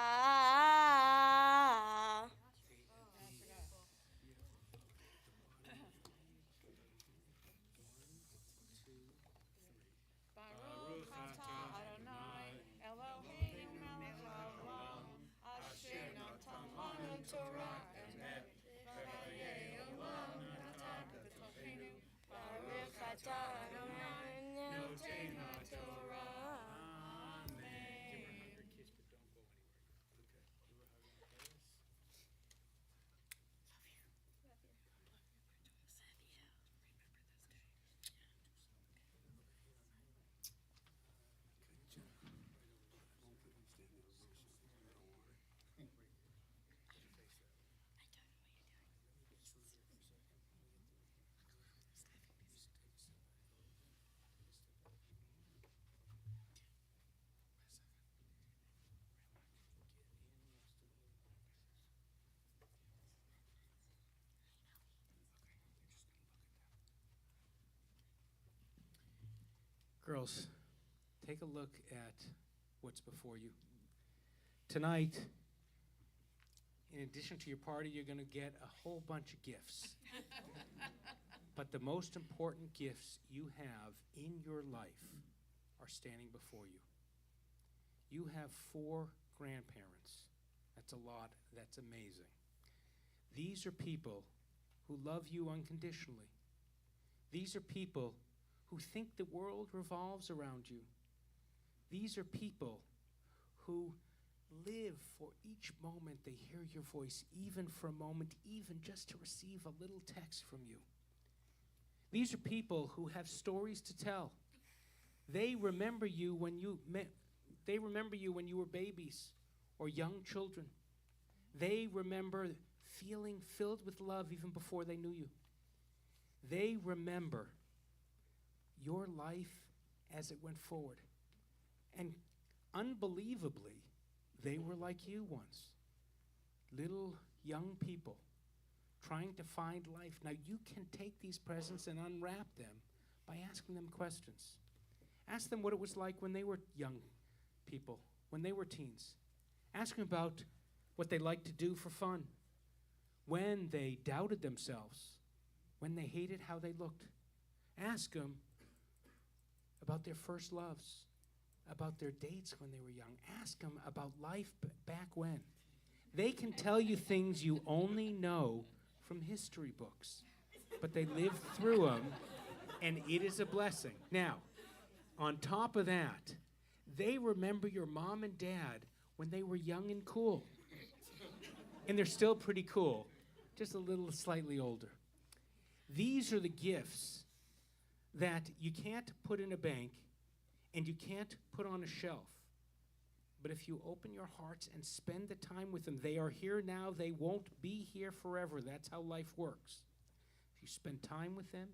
S3: Baruch atah Adonai, Eloheinu melech haolam, asher natan lanu Torah emet, v'chayei olam natan b'tochenu.
S4: Baruch atah Adonai noten ha'torah.
S2: Girls, take a look at what's before you. Tonight, in addition to your party, you're going to get a whole bunch of gifts. But the most important gifts you have in your life are standing before you. You have 4 grandparents. That's a lot. That's amazing. These are people who love you unconditionally. These are people who think the world revolves around you. These are people who live for each moment they hear your voice, even for a moment, even just to receive a little text from you. These are people who have stories to tell. They remember you when you were babies or young children. They remember feeling filled with love even before they knew you. They remember your life as it went forward. And unbelievably, they were like you once. Little young people trying to find life. Now you can take these presents and unwrap them by asking them questions. Ask them what it was like when they were young people, when they were teens. Ask them about what they liked to do for fun, when they doubted themselves, when they hated how they looked. Ask them about their first loves, about their dates when they were young. Ask them about life back when. They can tell you things you only know from history books, but they lived through them, and it is a blessing. Now, on top of that, they remember your mom and dad when they were young and cool. And they're still pretty cool, just a little slightly older. These are the gifts that you can't put in a bank and you can't put on a shelf. But if you open your hearts and spend the time with them, they are here now, they won't be here forever. That's how life works. If you spend time with them,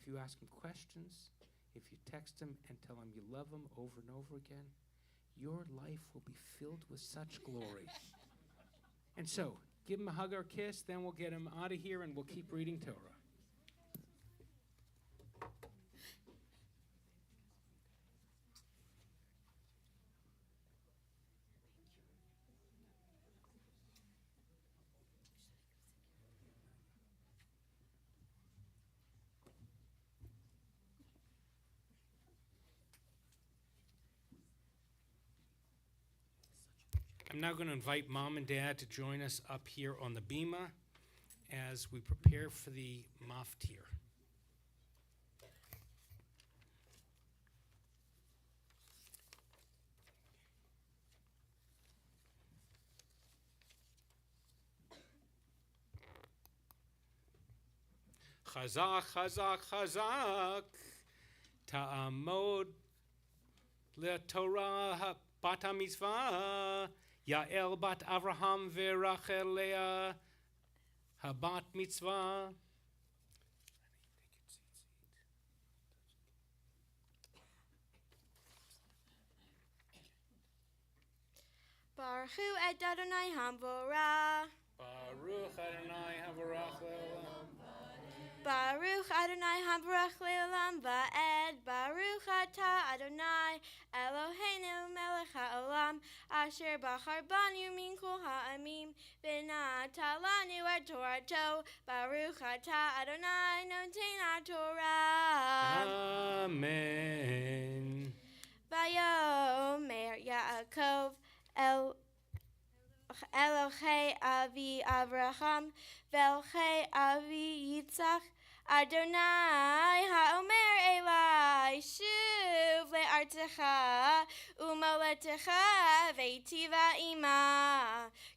S2: if you ask them questions, if you text them and tell them you love them over and over again, your life will be filled with such glory. And so, give them a hug or a kiss, then we'll get them out of here and we'll keep reading Torah. I'm now going to invite Mom and Dad to join us up here on the bima as we prepare for the maftir. Chazak, chazak, chazak, ta'amod le'torah bat mitzvah. Yael bat Avraham ve'Rachel Leah habat mitzvah.
S4: Baruch hu et Adonai Hamvorah.
S2: Baruch Adonai havarach le'olam.
S4: Baruch Adonai Hamvorach le'olam va'ed. Baruch atah Adonai Eloheinu melech ha'olam asher bachar banu min kol ha'amim v'nata lanu et Torato. Baruch atah Adonai noten ha'Torah.
S2: Amen.
S4: Vayomer Yaakov Elohei Avi Avraham Velchei Avi Yitzchak Adonai Haomer Elai Shuv le'artecha umoletecha ve'tiva ima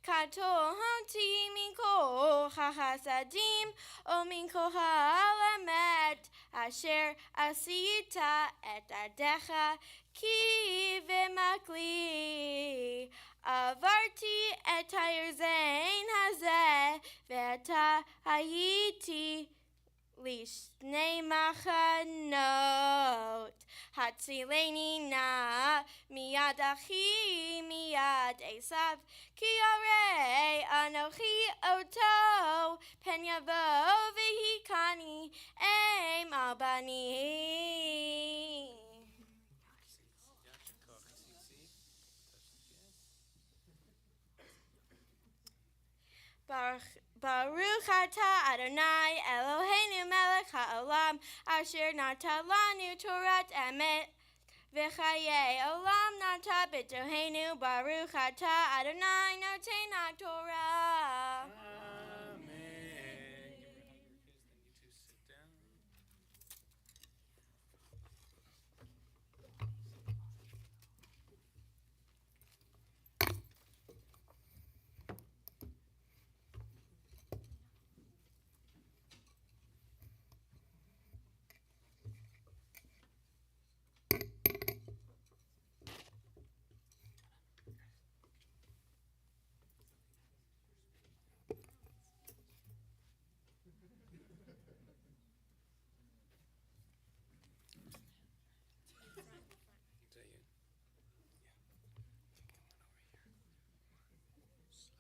S4: Katol honti min kol chachasadim o min kol ha'alamet asher asita et adecha ki v'makli Avarti et hayerzain hazeh ve'ata hayiti lishnei machanot hatzileni na miyad achi miyad esav ki arei anochi oto pen yavo v'hikani em al bani. Baruch atah Adonai Eloheinu melech ha'olam asher nata lanu Torat emet v'chayei olam nata b'tohenu. Baruch atah Adonai noten ha'Torah.
S2: Amen. Give her a hug or kiss, then you two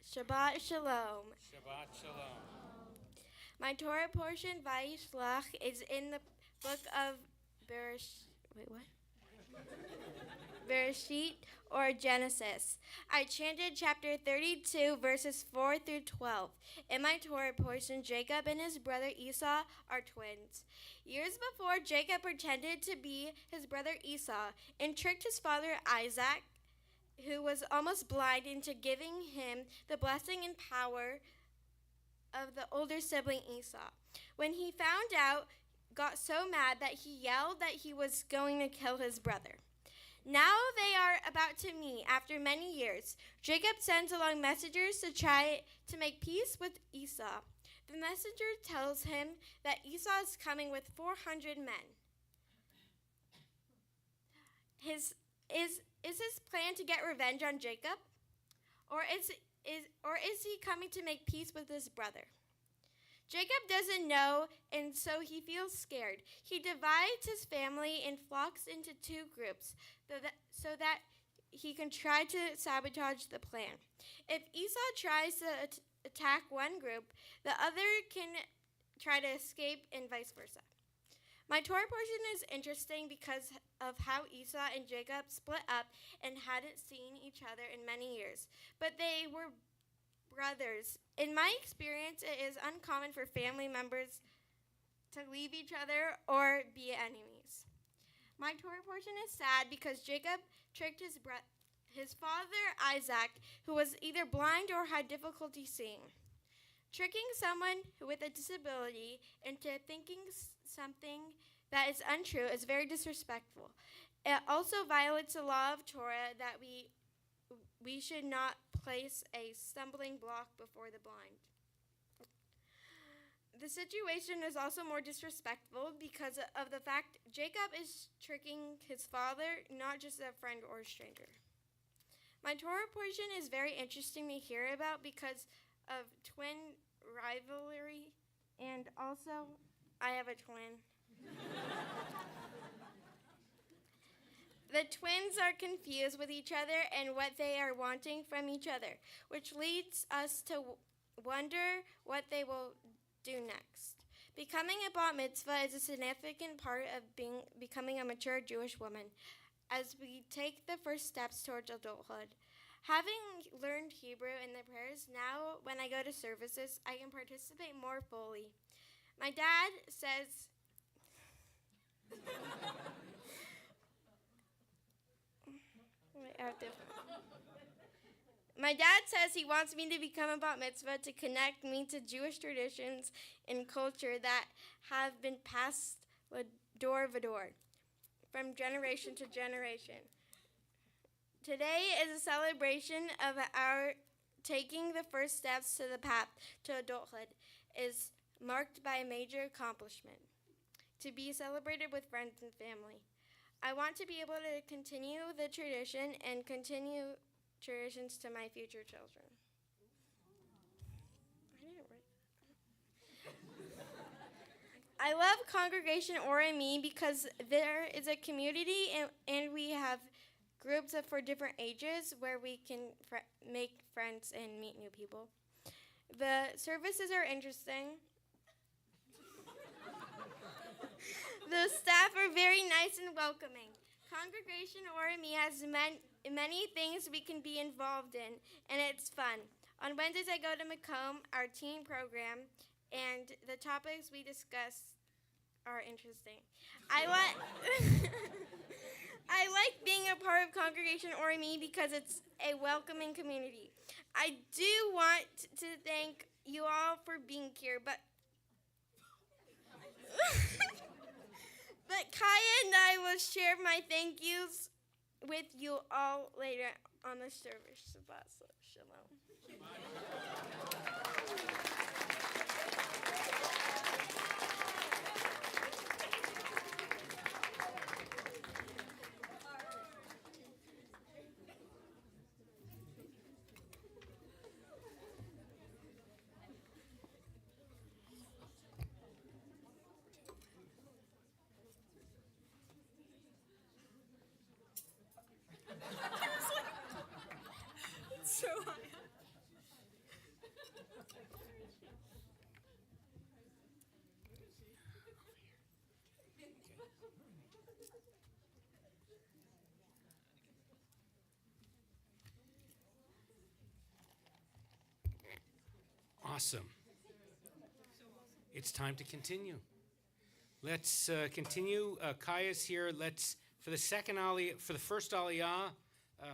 S2: sit down.
S4: Shabbat Shalom.
S2: Shabbat shalom.
S4: My Torah portion, Vayishlach, is in the book of Wait, what? Bereshit, or Genesis. I chanted chapter 32, verses 4 through 12. In my Torah portion, Jacob and his brother Esau are twins. Years before, Jacob pretended to be his brother Esau and tricked his father Isaac, who was almost blind, into giving him the blessing and power of the older sibling Esau. When he found out, got so mad that he yelled that he was going to kill his brother. Now they are about to meet after many years. Jacob sends along messengers to try to make peace with Esau. The messenger tells him that Esau is coming with 400 men. Is his plan to get revenge on Jacob? Or is he coming to make peace with his brother? Jacob doesn't know, and so he feels scared. He divides his family and flocks into two groups so that he can try to sabotage the plan. If Esau tries to attack one group, the other can try to escape, and vice versa. My Torah portion is interesting because of how Esau and Jacob split up and hadn't seen each other in many years, but they were brothers. In my experience, it is uncommon for family members to leave each other or be enemies. My Torah portion is sad because Jacob tricked his father Isaac, who was either blind or had difficulty seeing. Tricking someone with a disability into thinking something that is untrue is very disrespectful. It also violates the law of Torah that we should not place a stumbling block before the blind. The situation is also more disrespectful because of the fact Jacob is tricking his father, not just a friend or a stranger. My Torah portion is very interesting to hear about because of twin rivalry, and also I have a twin. The twins are confused with each other and what they are wanting from each other, which leads us to wonder what they will do next. Becoming a bat mitzvah is a significant part of becoming a mature Jewish woman as we take the first steps towards adulthood. Having learned Hebrew in the prayers, now when I go to services, I can participate more fully. My dad says, he wants me to become a bat mitzvah to connect me to Jewish traditions and culture that have been passed door to door, from generation to generation. Today is a celebration of our taking the first steps to the path to adulthood is marked by a major accomplishment, to be celebrated with friends and family. I want to be able to continue the tradition and continue traditions to my future children. I love Congregation Oremi because there is a community and we have groups for different ages where we can make friends and meet new people. The services are interesting. The staff are very nice and welcoming. Congregation Oremi has many things we can be involved in, and it's fun. On Wednesdays, I go to Macomb, our teen program, and the topics we discuss are interesting. I like being a part of Congregation Oremi because it's a welcoming community. I do want to thank you all for being here, but Kaia and I will share my thank yous with you all later on the service. Shalom.
S1: So high up.
S2: Awesome. It's time to continue. Let's continue. Kaia's here. Let's for the first aliyah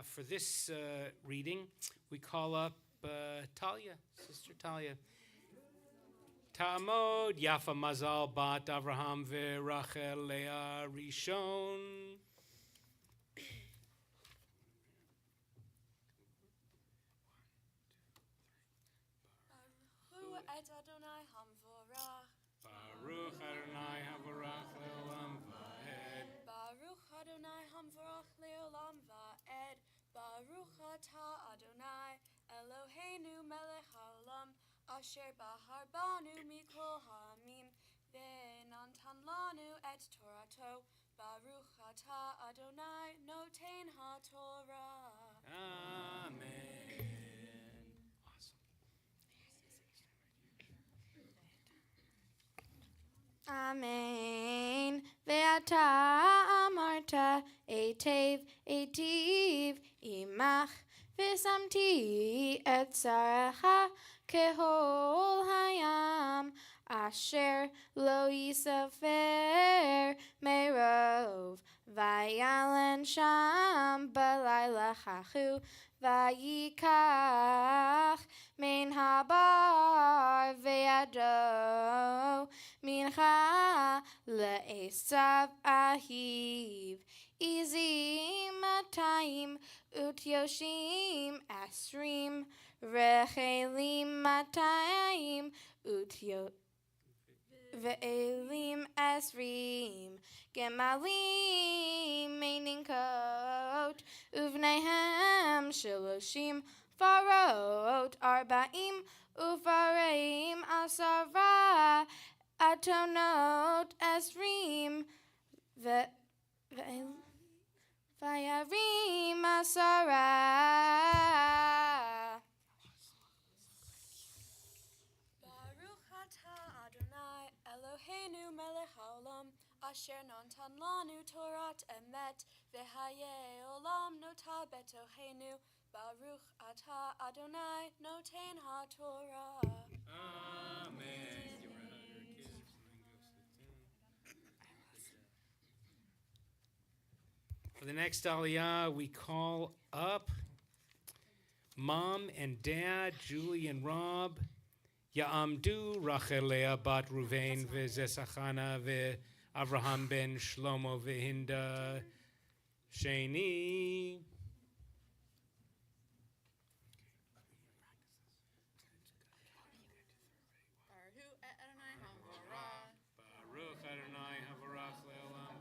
S2: for this reading, we call up Talia, Sister Talia. Ta'amod Yafa Mazal Bat Avraham ve'Rachel Leah Rishon.
S4: Et Adonai Hamvorach.
S2: Baruch Adonai Havarach Le'olam Va'ed.
S4: Baruch Adonai Hamvorach Le'olam Va'ed. Baruch Atah Adonai Eloheinu Melech Haolam Asher Bahar Banu Mikol Ha'amim Ve'natan Lanu et Torato. Baruch Atah Adonai Noten HaTorah.
S2: Amen.
S4: Amen. Ve'ata amarta etev etiv imach v'samti et zarecha kehol hayam asher lo yisafer merov vayalen sham balayla chachu vayikach min habar ve'ado mincha le'esav ahiv izim matayim utyoshim asrim rechelim matayim ve'elim asrim gemalim meninkot uvnehem shaloshim farot arba'im ufareim asara atonot esrim vayarim asara. Baruch atah Adonai Eloheinu melech haolam asher natan lanu Torat emet v'hayei olam nota betohenu. Baruch atah Adonai noten haTorah.
S2: Amen. For the next aliyah, we call up Mom and Dad, Julie and Rob, Ya'amdu, Rachel Leah bat Ruvain ve'Zesachana ve'Avraham ben Shlomo ve'Hinda Sheni. Baruch Adonai Havarach Le'olam.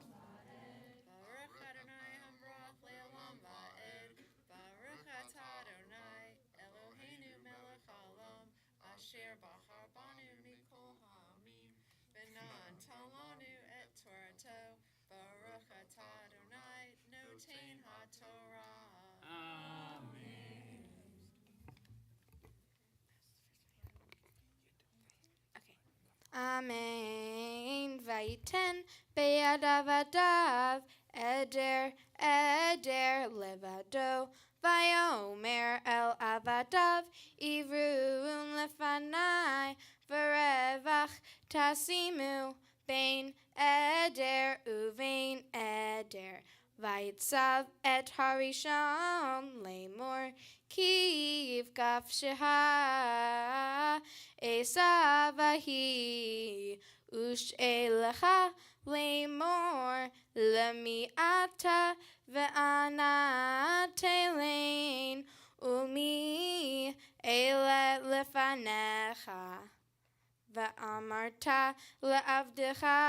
S3: Baruch Adonai Hamrach Le'olam Va'ed. Baruch Atah Adonai Eloheinu Melech Haolam Asher Bahar Banu Mikol Ha'amim V'natan Lanu et Torato. Baruch Atah Adonai Noten HaTorah.
S2: Amen.
S4: Amen. Vaiten be'adav adav eder levado. Vayomer el avadav ivrun lefanai v'revach tasimu bein eder uvein eder. Vayitzav et harishon lemor ki yivkaf sheha esav ahi ush elecha lemor lemiata ve'ana telein umi ele lefanecha. Va'amarta le'avdecha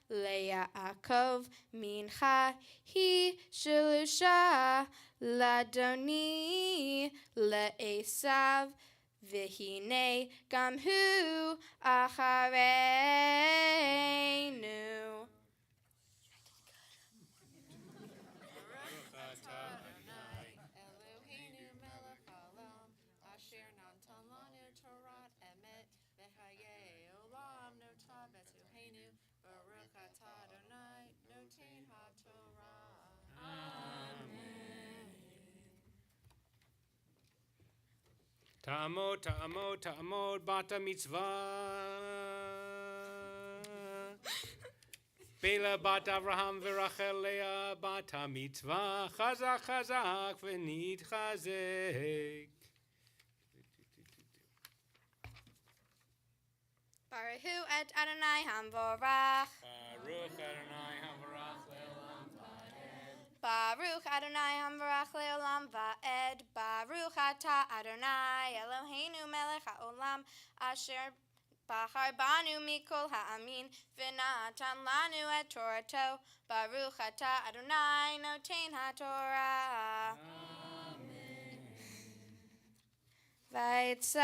S4: le'Yaakov mincha hi shelusha ladoni le'esav v'hine gam hu achareinu.
S3: Eloheinu melech haolam asher natan lanu Torat emet v'hayei olam nota betohenu. Baruch atah Adonai noten haTorah.
S2: ta'amod, bata mitzvah. Bela bat Avraham v'Rachel Leah bata mitzvah. Chazak, chazak, v'nit chazek.
S4: Baruchu et Adonai Hamvorach.
S2: Baruch Adonai havarach le'olam va'ed.
S4: Baruch Adonai Hamvorach le'olam va'ed. Baruch atah Adonai Eloheinu melech ha'olam asher Bahar banu mikol ha'amin v'natan lanu et Torato. Baruch atah Adonai noten ha'Torah. Vaitzav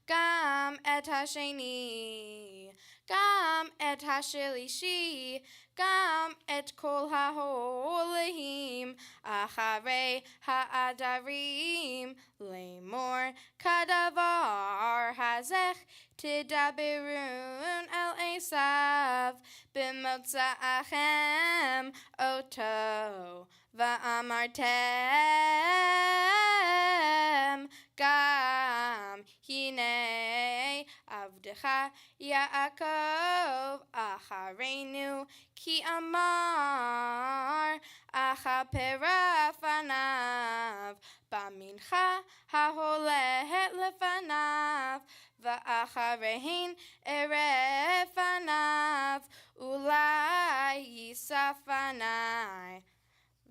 S4: gam et hasheni, gam et hashelishi, gam et kol ha'olehim, acharei ha'adarim, lemor kadavar hazech tidaberun el Esav, b'motza'achem oto, va'amartem gam hinei avdecha Yaakov acharenu ki amar achapera fanav bamincha haholet lefanav va'acharehin erev fanav ulai yisafanai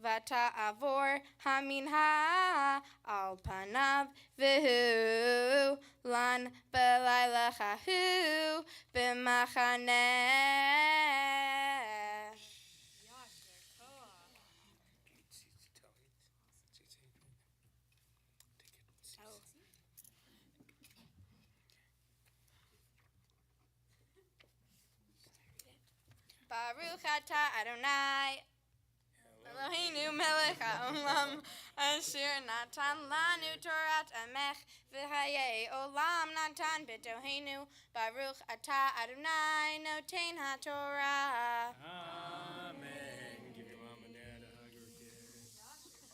S4: Vata'avor haminha al panav v'hu lan b'layla chahu b'machaneh. Baruch atah Adonai Eloheinu melech ha'olam asher natan lanu Torat emech v'hayei olam natan b'tohenu Baruch atah Adonai noten ha'Torah.
S2: Amen. Give your mom and dad a hug or a kiss. Okay, mom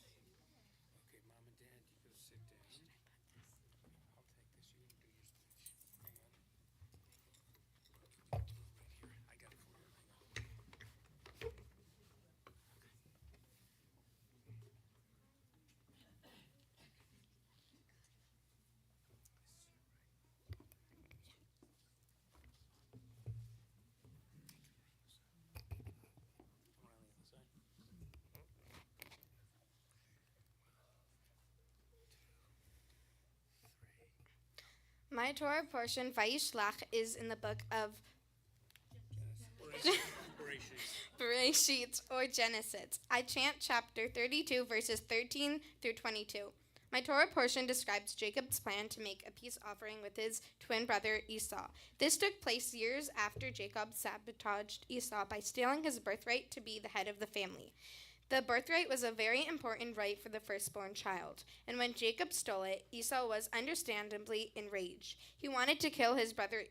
S2: and dad, you go sit down. I'll take this. You can do your speech. Hang on. Right here. I got it for you. Hang on.
S4: My Torah portion, Vayishlach, is in the book of Bereshit or Genesis. I chant chapter 32, verses 13 through 22. My Torah portion describes Jacob's plan to make a peace offering with his twin brother Esau. This took place years after Jacob sabotaged Esau by stealing his birthright to be the head of the family. The birthright was a very important right for the firstborn child, and when Jacob stole it, Esau was understandably enraged. He wanted to kill his brother.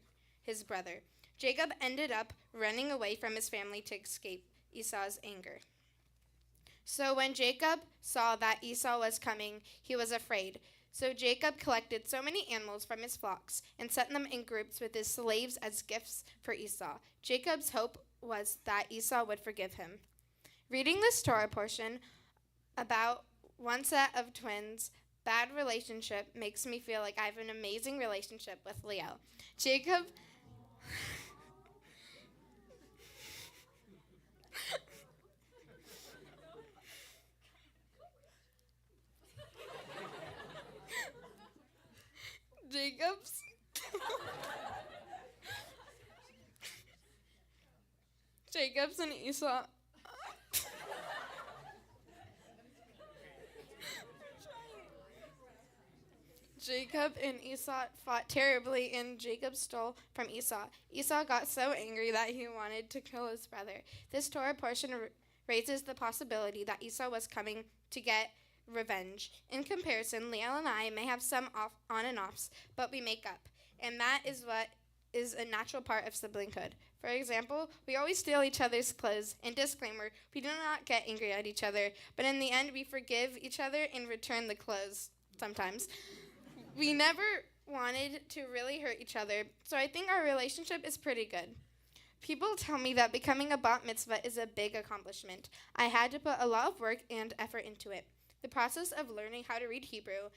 S4: Jacob ended up running away from his family to escape Esau's anger. So when Jacob saw that Esau was coming, he was afraid. So Jacob collected so many animals from his flocks and sent them in groups with his slaves as gifts for Esau. Jacob's hope was that Esau would forgive him. Reading this Torah portion about one set of twins' bad relationship makes me feel like I have an amazing relationship with Lielle. Jacob Jacobs and Esau Jacob and Esau fought terribly, and Jacob stole from Esau. Esau got so angry that he wanted to kill his brother. This Torah portion raises the possibility that Esau was coming to get revenge. In comparison, Lielle and I may have some on and offs, but we make up. And that is what is a natural part of siblinghood.
S5: For example, we always steal each other's clothes. And disclaimer, we do not get angry at each other, but in the end, we forgive each other and return the clothes sometimes. We never wanted to really hurt each other, so I think our relationship is pretty good. People tell me that becoming a bat mitzvah is a big accomplishment. I had to put a lot of work and effort into it. The process of learning how to read Hebrew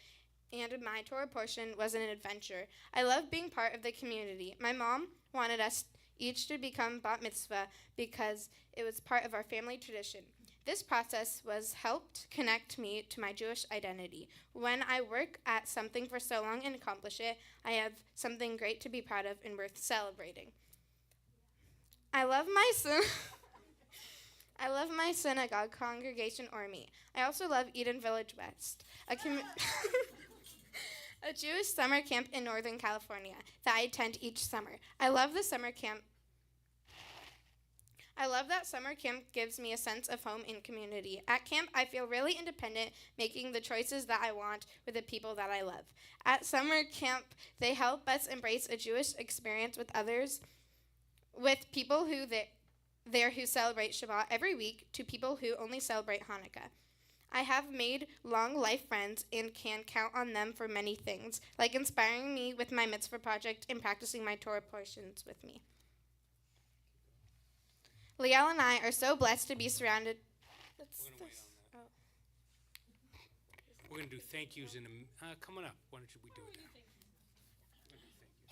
S5: and my Torah portion was an adventure. I love being part of the community. My mom wanted us each to become bat mitzvah because it was part of our family tradition. This process was helped connect me to my Jewish identity. When I work at something for so long and accomplish it, I have something great to be proud of and worth celebrating. I love my synagogue congregation or me. I also love Eden Village West, a Jewish summer camp in Northern California that I attend each summer. I love that summer camp gives me a sense of home and community. At camp, I feel really independent, making the choices that I want with the people that I love. At summer camp, they help us embrace a Jewish experience with others, with people who celebrate Shabbat every week to people who only celebrate Hanukkah. I have made long life friends and can count on them for many things, like inspiring me with my mitzvah project and practicing my Torah portions with me. Lielle and I are so blessed to be surrounded.
S2: We're going to wait on that. We're going to do thank yous in come on up. Why don't we do it now? We're gonna do thank yous.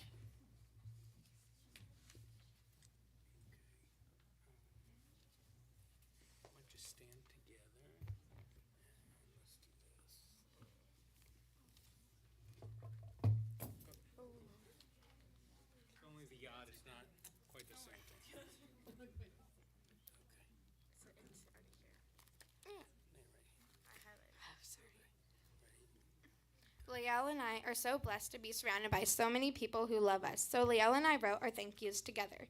S2: Might just stand together. And let's do this. Only the yacht is not quite the same thing. Okay.
S5: Lielle and I are so blessed to be surrounded by so many people who love us. So Lielle and I wrote our thank yous together.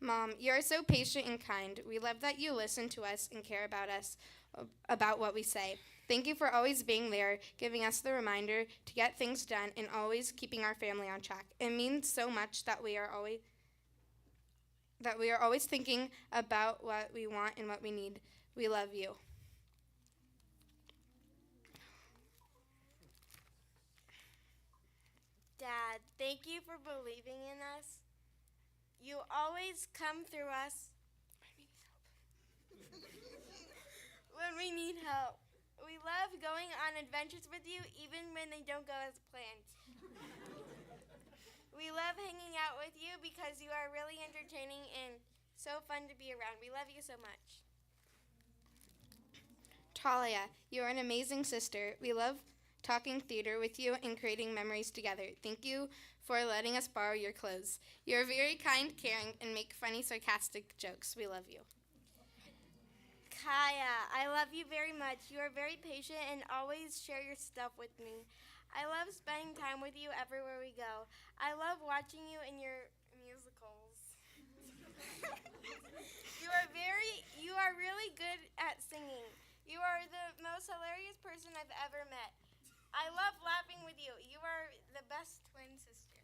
S5: Mom, you are so patient and kind. We love that you listen to us and care about us, about what we say. Thank you for always being there, giving us the reminder to get things done, and always keeping our family on track. It means so much that we are always thinking about what we want and what we need. We love you.
S4: Dad, thank you for believing in us. You always come through us when we need help. We love going on adventures with you, even when they don't go as planned. We love hanging out with you because you are really entertaining and so fun to be around. We love you so much.
S5: Talia, you are an amazing sister. We love talking theater with you and creating memories together. Thank you for letting us borrow your clothes. You're very kind, caring, and make funny, sarcastic jokes. We love you.
S4: Kaia, I love you very much. You are very patient and always share your stuff with me. I love spending time with you everywhere we go. I love watching you in your musicals. You are really good at singing. You are the most hilarious person I've ever met. I love laughing with you. You are the best twin sister.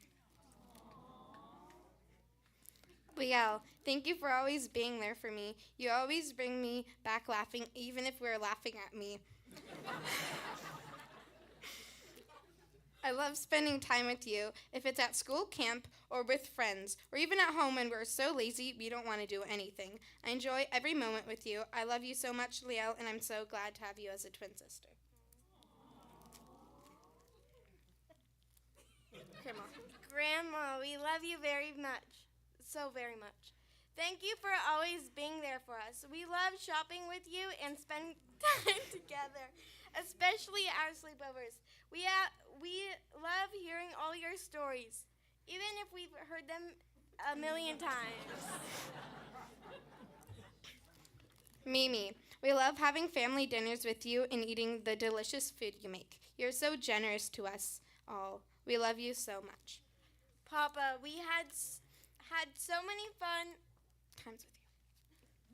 S5: Lielle, thank you for always being there for me. You always bring me back laughing, even if we're laughing at me. I love spending time with you, if it's at school, camp, or with friends, or even at home when we're so lazy we don't want to do anything. I enjoy every moment with you. I love you so much, Lielle, and I'm so glad to have you as a twin sister.
S4: Grandma, we love you very much. So very much. Thank you for always being there for us. We love shopping with you and spending time together, especially our sleepovers. We love hearing all your stories, even if we've heard them a million times.
S5: Mimi, we love having family dinners with you and eating the delicious food you make. You're so generous to us all. We love you so much.
S4: Papa, we had so many fun
S5: Times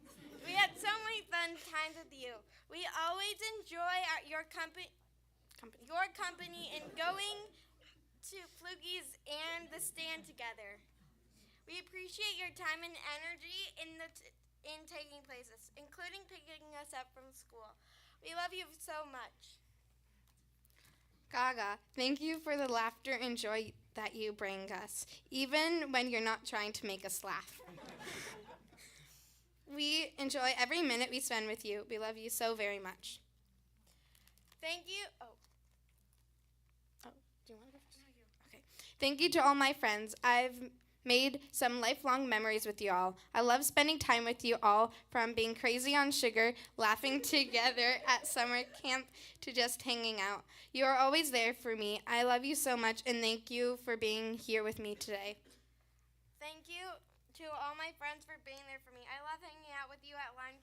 S5: with you.
S4: We had so many fun times with you. We always enjoy your company and going to Flugies and the stand together. We appreciate your time and energy in taking places, including picking us up from school. We love you so much.
S5: Gaga, thank you for the laughter and joy that you bring us, even when you're not trying to make us laugh. We enjoy every minute we spend with you. We love you so very much.
S4: Thank you.
S5: Do you want to go first? Okay. Thank you to all my friends. I've made some lifelong memories with you all. I love spending time with you all, from being crazy on sugar, laughing together at summer camp, to just hanging out. You are always there for me. I love you so much, and thank you for being here with me today.
S4: Thank you to all my friends for being there for me. I love hanging out with you at lunch.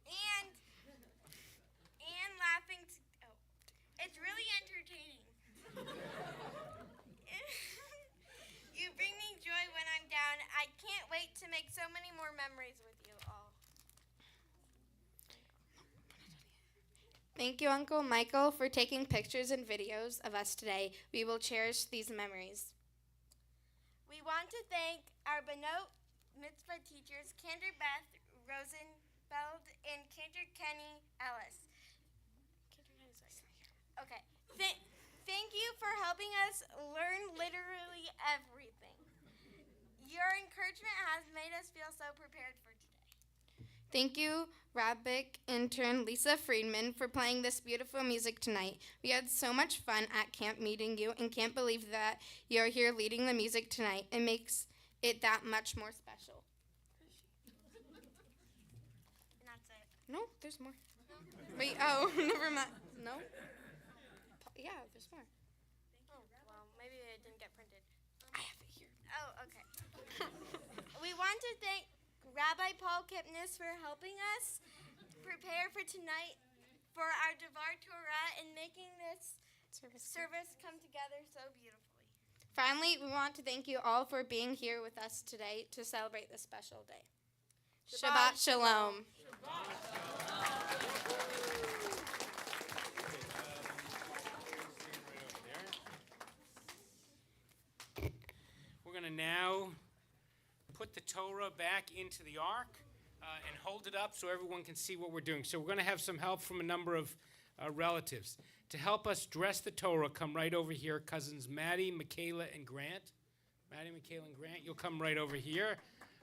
S4: And laughing. It's really entertaining. You bring me joy when I'm down. I can't wait to make so many more memories with you all.
S5: Thank you, Uncle Michael, for taking pictures and videos of us today. We will cherish these memories.
S4: We want to thank our Benot Mitzvah teachers, Kander Beth Rosenfeld and Kander Kenny Ellis. Okay. Thank you for helping us learn literally everything. Your encouragement has made us feel so prepared for today.
S5: Thank you, Rabbik intern Lisa Friedman, for playing this beautiful music tonight. We had so much fun at camp meeting you, and can't believe that you're here leading the music tonight. It makes it that much more special.
S4: And that's it.
S5: No, there's more. Wait, oh, never mind. No? Yeah, there's more.
S4: Oh, well, maybe it didn't get printed.
S5: I have it here.
S4: Oh, okay. We want to thank Rabbi Paul Kipnis for helping us prepare for tonight for our Devar Torah and making this service come together so beautifully.
S5: Finally, we want to thank you all for being here with us today to celebrate this special day. Shabbat Shalom.
S2: We're going to now put the Torah back into the ark and hold it up so everyone can see what we're doing. So we're going to have some help from a number of relatives. To help us dress the Torah, come right over here. Cousins Maddie, Michaela, and Grant. Maddie, Michaela, and Grant, you'll come right over here.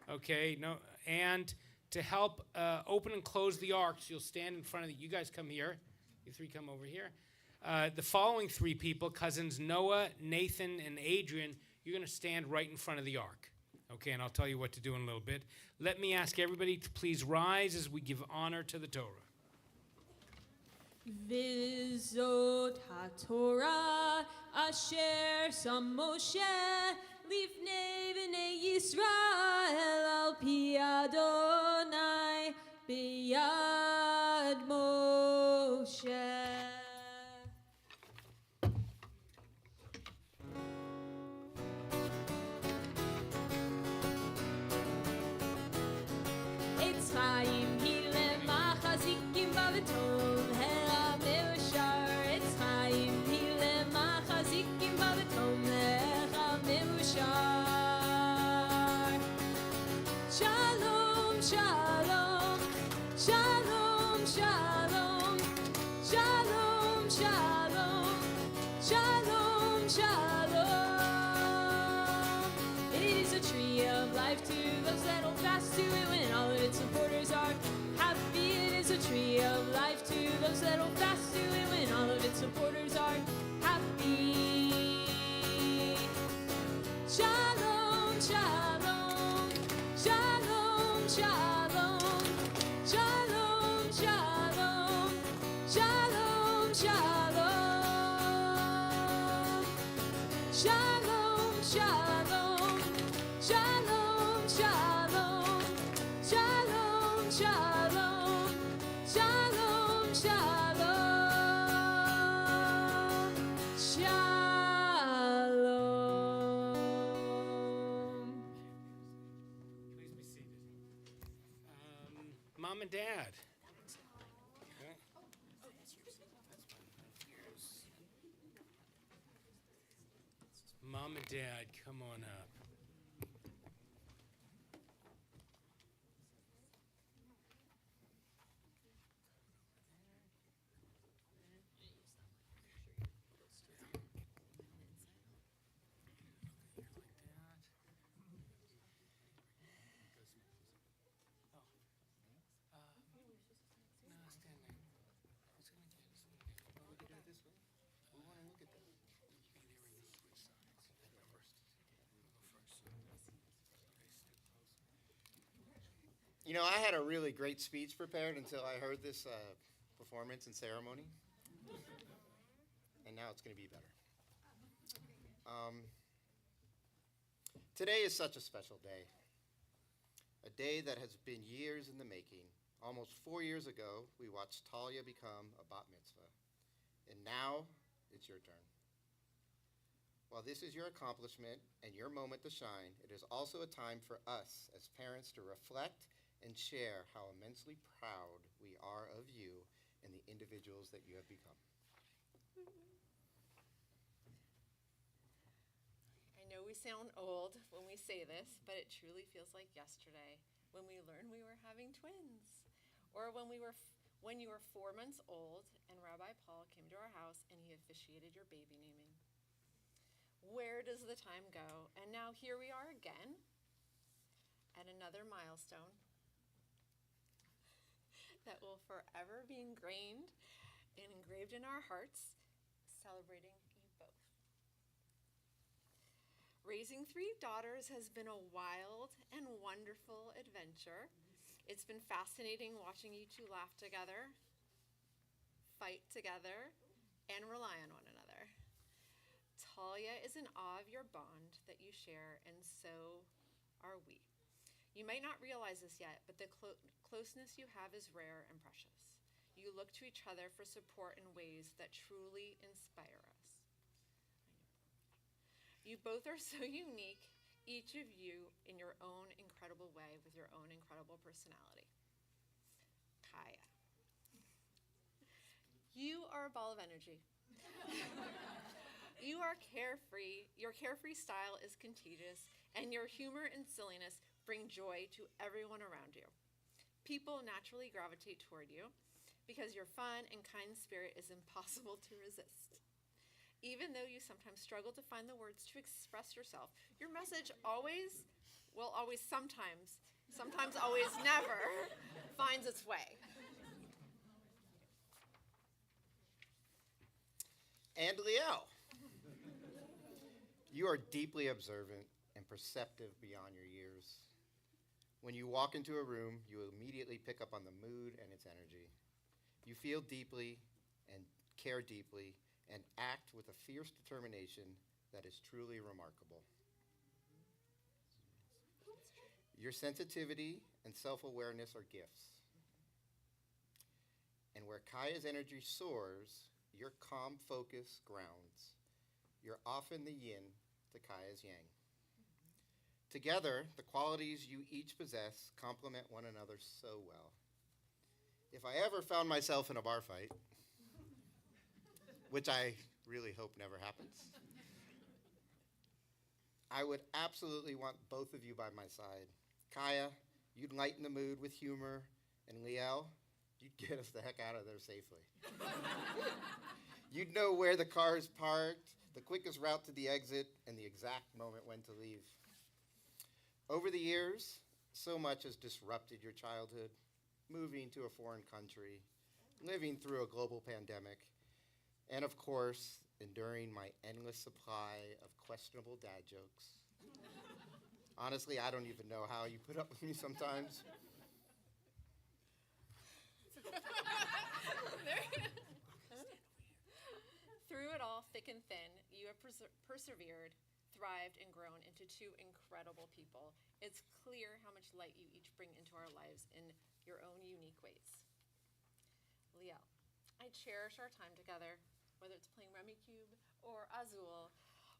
S2: Okay, no, and to help open and close the ark, so you'll stand in front of you guys come here. You three come over here. The following three people, cousins Noah, Nathan, and Adrian, you're going to stand right in front of the ark. Okay, and I'll tell you what to do in a little bit. Let me ask everybody to please rise as we give honor to the Torah.
S1: Vizot HaTorah asher sam Moshe lifnei b'nei Yisrael al pi Adonai b'yad Moshe. Etzchaim hilem machazikim b'aveton ha'ameu shar. Etzchaim hilem machazikim b'aveton ha'ameu shar. Shalom, shalom, shalom, shalom, shalom, shalom, shalom, shalom. It is a tree of life to those that hold fast to it when all of its supporters are happy. It is a tree of life to those that hold fast to it when all of its supporters are happy. Shalom, shalom, shalom, shalom, shalom, shalom, shalom, shalom, shalom, shalom, shalom, shalom, shalom, shalom, shalom, shalom, shalom.
S2: Please be seated. Mom and Dad. Okay. Mom Mom and Dad, come on up.
S6: You know, I had a really great speech prepared until I heard this performance and ceremony. And now it's going to be better. Today is such a special day. A day that has been years in the making. Almost 4 years ago, we watched Talia become a bat mitzvah. And now, it's your turn. While this is your accomplishment and your moment to shine, it is also a time for us as parents to reflect and share how immensely proud we are of you and the individuals that you have become.
S3: I know we sound old when we say this, but it truly feels like yesterday when we learned we were having twins, or when you were 4 months old and Rabbi Paul came to our house and he officiated your baby naming. Where does the time go? And now here we are again at another milestone that will forever be ingrained and engraved in our hearts, celebrating you both. Raising 3 daughters has been a wild and wonderful adventure. It's been fascinating watching you two laugh together, fight together, and rely on one another. Talia is in awe of your bond that you share, and so are we. You might not realize this yet, but the closeness you have is rare and precious. You look to each other for support in ways that truly inspire us. You both are so unique, each of you in your own incredible way with your own incredible personality. Kaia. You are a ball of energy. You are carefree. Your carefree style is contagious, and your humor and silliness bring joy to everyone around you. People naturally gravitate toward you because your fun and kind spirit is impossible to resist. Even though you sometimes struggle to find the words to express yourself, your message always, sometimes always never, finds its way.
S6: And Lielle, you are deeply observant and perceptive beyond your years. When you walk into a room, you immediately pick up on the mood and its energy. You feel deeply and care deeply and act with a fierce determination that is truly remarkable. Your sensitivity and self-awareness are gifts. And where Kaia's energy soars, your calm focus grounds. You're often the yin to Kaia's yang. Together, the qualities you each possess complement one another so well. If I ever found myself in a bar fight, which I really hope never happens, I would absolutely want both of you by my side. Kaia, you'd lighten the mood with humor, and Lielle, you'd get us the heck out of there safely. You'd know where the car is parked, the quickest route to the exit, and the exact moment when to leave. Over the years, so much has disrupted your childhood, moving to a foreign country, living through a global pandemic, and of course, enduring my endless supply of questionable dad jokes. Honestly, I don't even know how you put up with me sometimes.
S3: Through it all, thick and thin, you have persevered, thrived, and grown into 2 incredible people. It's clear how much light you each bring into our lives in your own unique ways. Lielle, I cherish our time together, whether it's playing Rummy Cube or Azul,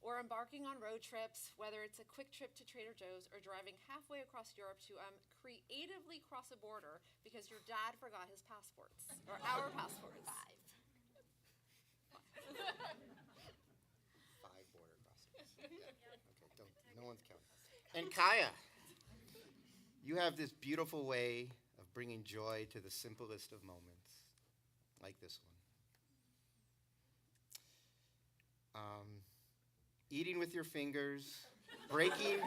S3: or embarking on road trips, whether it's a quick trip to Trader Joe's or driving halfway across Europe to creatively cross a border because your dad forgot his passports, or our passports.
S6: 5 border crossings. And Kaia, you have this beautiful way of bringing joy to the simplest of moments, like this one. Eating with your fingers, breaking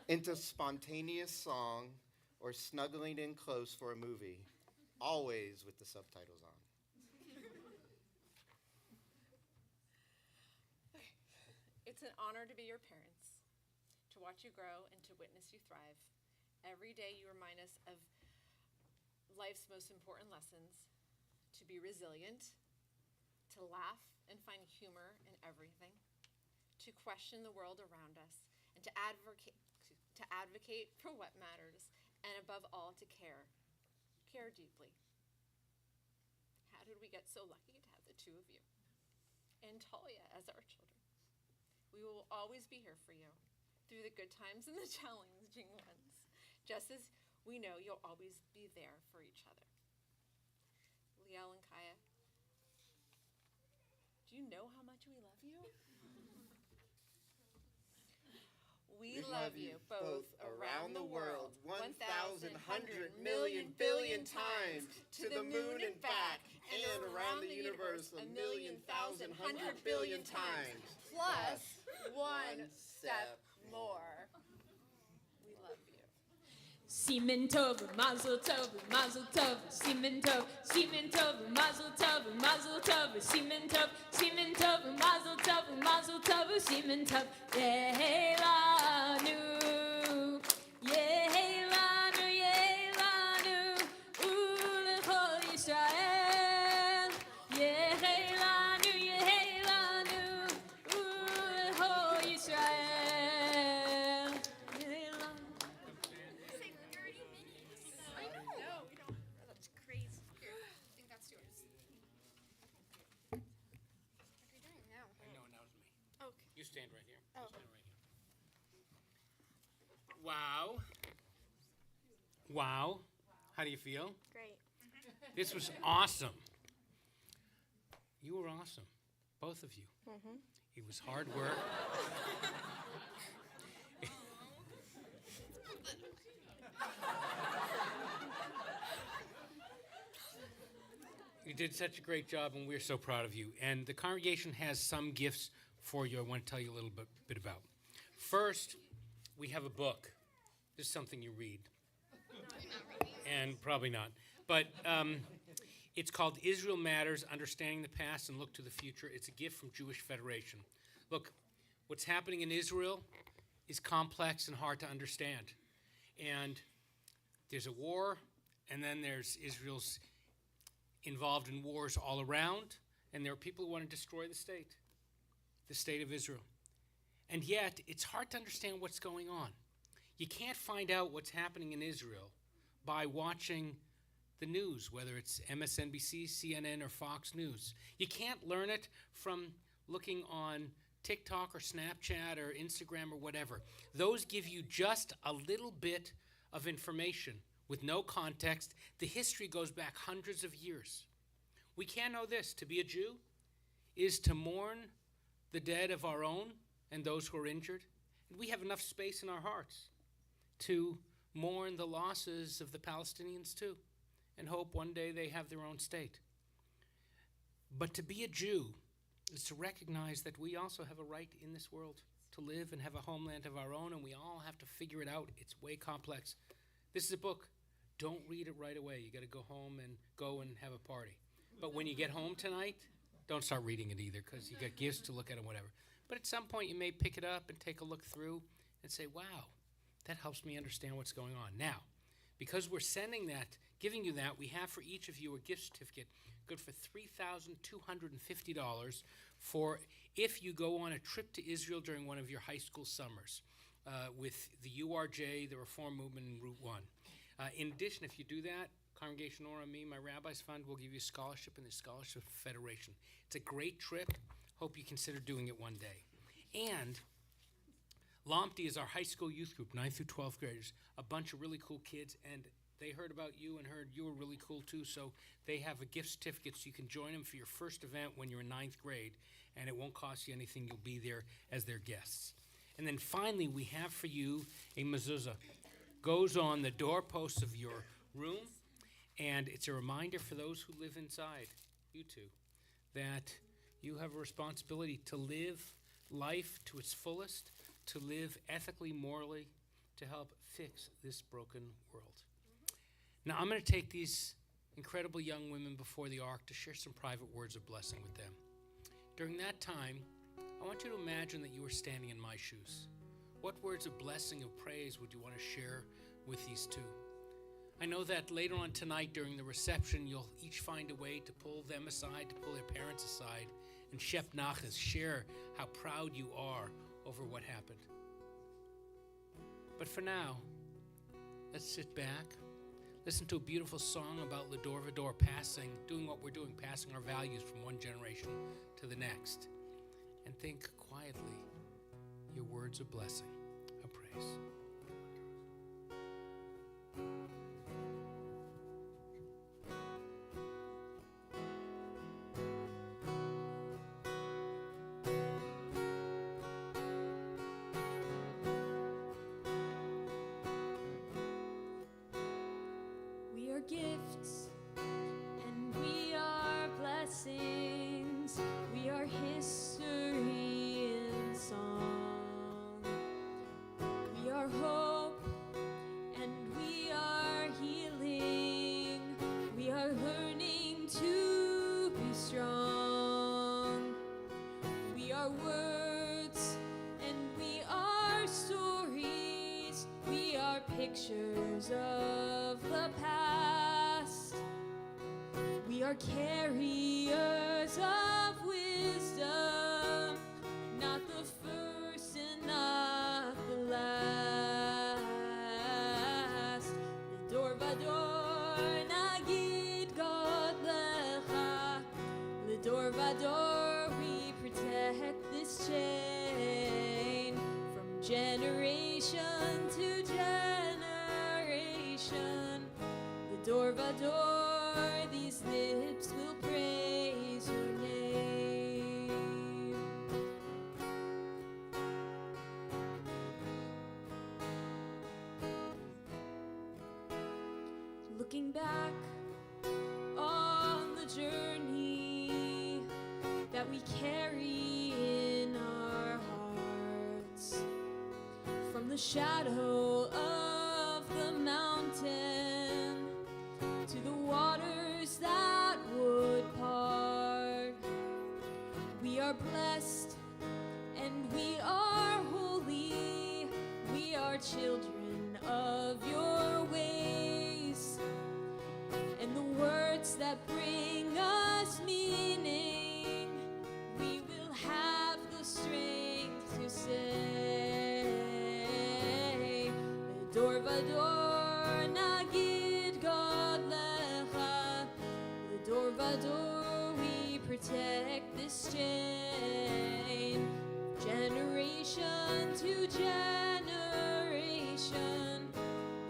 S6: into spontaneous song, or snuggling in close for a movie, always with the subtitles on.
S3: It's an honor to be your parents, to watch you grow and to witness you thrive. Every day you remind us of life's most important lessons, to be resilient, to laugh and find humor in everything, to question the world around us, and to advocate for what matters, and above all, to care deeply. How did we get so lucky to have the two of you and Talia as our children? We will always be here for you through the good times and the challenging ones, just as we know you'll always be there for each other. Lielle and Kaia, do you know how much we love you? We love you both around the world 1,000, 100 million, billion times, to the moon and back, and around the universe 1,000,000, 1,000, 100 billion times, plus one step more. We love you.
S1: Siemen Tov, Mazel Tov, Mazel Tov, Siemen Tov, Mazel Tov, Mazel Tov, Siemen Tov, Mazel Tov, Mazel Tov, Siemen Tov, Yehelanu, Yehelanu, Yehelanu, Ulechol Yisrael, Yehelanu, Yehelanu, Ulechol Yisrael, Yehelanu.
S4: Say 30 minutes. I know. No, we don't. That's crazy.
S5: Here, I think that's yours. What are you doing now?
S2: I know, now it's me.
S5: Okay.
S2: You stand right here.
S5: Oh.
S2: You stand right here. Wow. Wow. How do you feel?
S4: Great.
S2: This was awesome. You were awesome. Both of you.
S4: Mm-hmm.
S2: It was hard work. You did such a great job, and we're so proud of you. And the congregation has some gifts for you I want to tell you a little bit about. First, we have a book. This is something you read. And probably not. But it's called Israel Matters, Understanding the Past and Look to the Future. It's a gift from Jewish Federation. Look, what's happening in Israel is complex and hard to understand. And there's a war, and then there's Israel's involved in wars all around, and there are people who want to destroy the state of Israel. And yet, it's hard to understand what's going on. You can't find out what's happening in Israel by watching the news, whether it's MSNBC, CNN, or Fox News. You can't learn it from looking on TikTok or Snapchat or Instagram or whatever. Those give you just a little bit of information with no context. The history goes back hundreds of years. We can know this: to be a Jew is to mourn the dead of our own and those who are injured. And we have enough space in our hearts to mourn the losses of the Palestinians too, and hope one day they have their own state. But to be a Jew is to recognize that we also have a right in this world to live and have a homeland of our own, and we all have to figure it out. It's way complex. This is a book. Don't read it right away. You got to go home and go and have a party. But when you get home tonight, don't start reading it either, because you got gifts to look at and whatever. But at some point, you may pick it up and take a look through and say, wow, that helps me understand what's going on. Now, because we're sending that, giving you that, we have for each of you a gift certificate good for $3,250 for if you go on a trip to Israel during one of your high school summers with the URJ, the Reform Movement, and Route 1. In addition, if you do that, Congregation Or Me, my Rabbi's Fund, will give you a scholarship in the Scholarship Federation. It's a great trip. Hope you consider doing it one day. And LOMPTI is our high school youth group, 9th through 12th graders, a bunch of really cool kids, and they heard about you and heard you were really cool too, so they have a gift certificate so you can join them for your first event when you're in 9th grade, and it won't cost you anything. You'll be there as their guests. And then finally, we have for you a mezuzah. Goes on the doorposts of your room, and it's a reminder for those who live inside, you two, that you have a responsibility to live life to its fullest, to live ethically, morally, to help fix this broken world. Now, I'm going to take these incredible young women before the ark to share some private words of blessing with them. During that time, I want you to imagine that you are standing in my shoes. What words of blessing, of praise would you want to share with these two? I know that later on tonight during the reception, you'll each find a way to pull them aside, to pull their parents aside, and Shep Nachas, share how proud you are over what happened. But for now, let's sit back, listen to a beautiful song about Ledor Vador passing, doing what we're doing, passing our values from one generation to the next, and think quietly your words of blessing, of praise.
S1: We are gifts and we are blessings. We are history in song. We are hope and we are healing. We are learning to be strong. We are words and we are stories. We are pictures of the past. We are carriers of wisdom, not the first and not the last. Ledor vador nagid God lecha. Ledor vador we protect this chain from generation to generation. Ledor vador these lips will praise your name. Looking back on the journey that we carry in our hearts, from the shadow of the mountain to the waters that would part. We are blessed and we are holy. We are children of your ways, and the words that bring us meaning, we will have the strength to say. Ledor vador nagid God lecha. Ledor vador we protect this chain, generation to generation.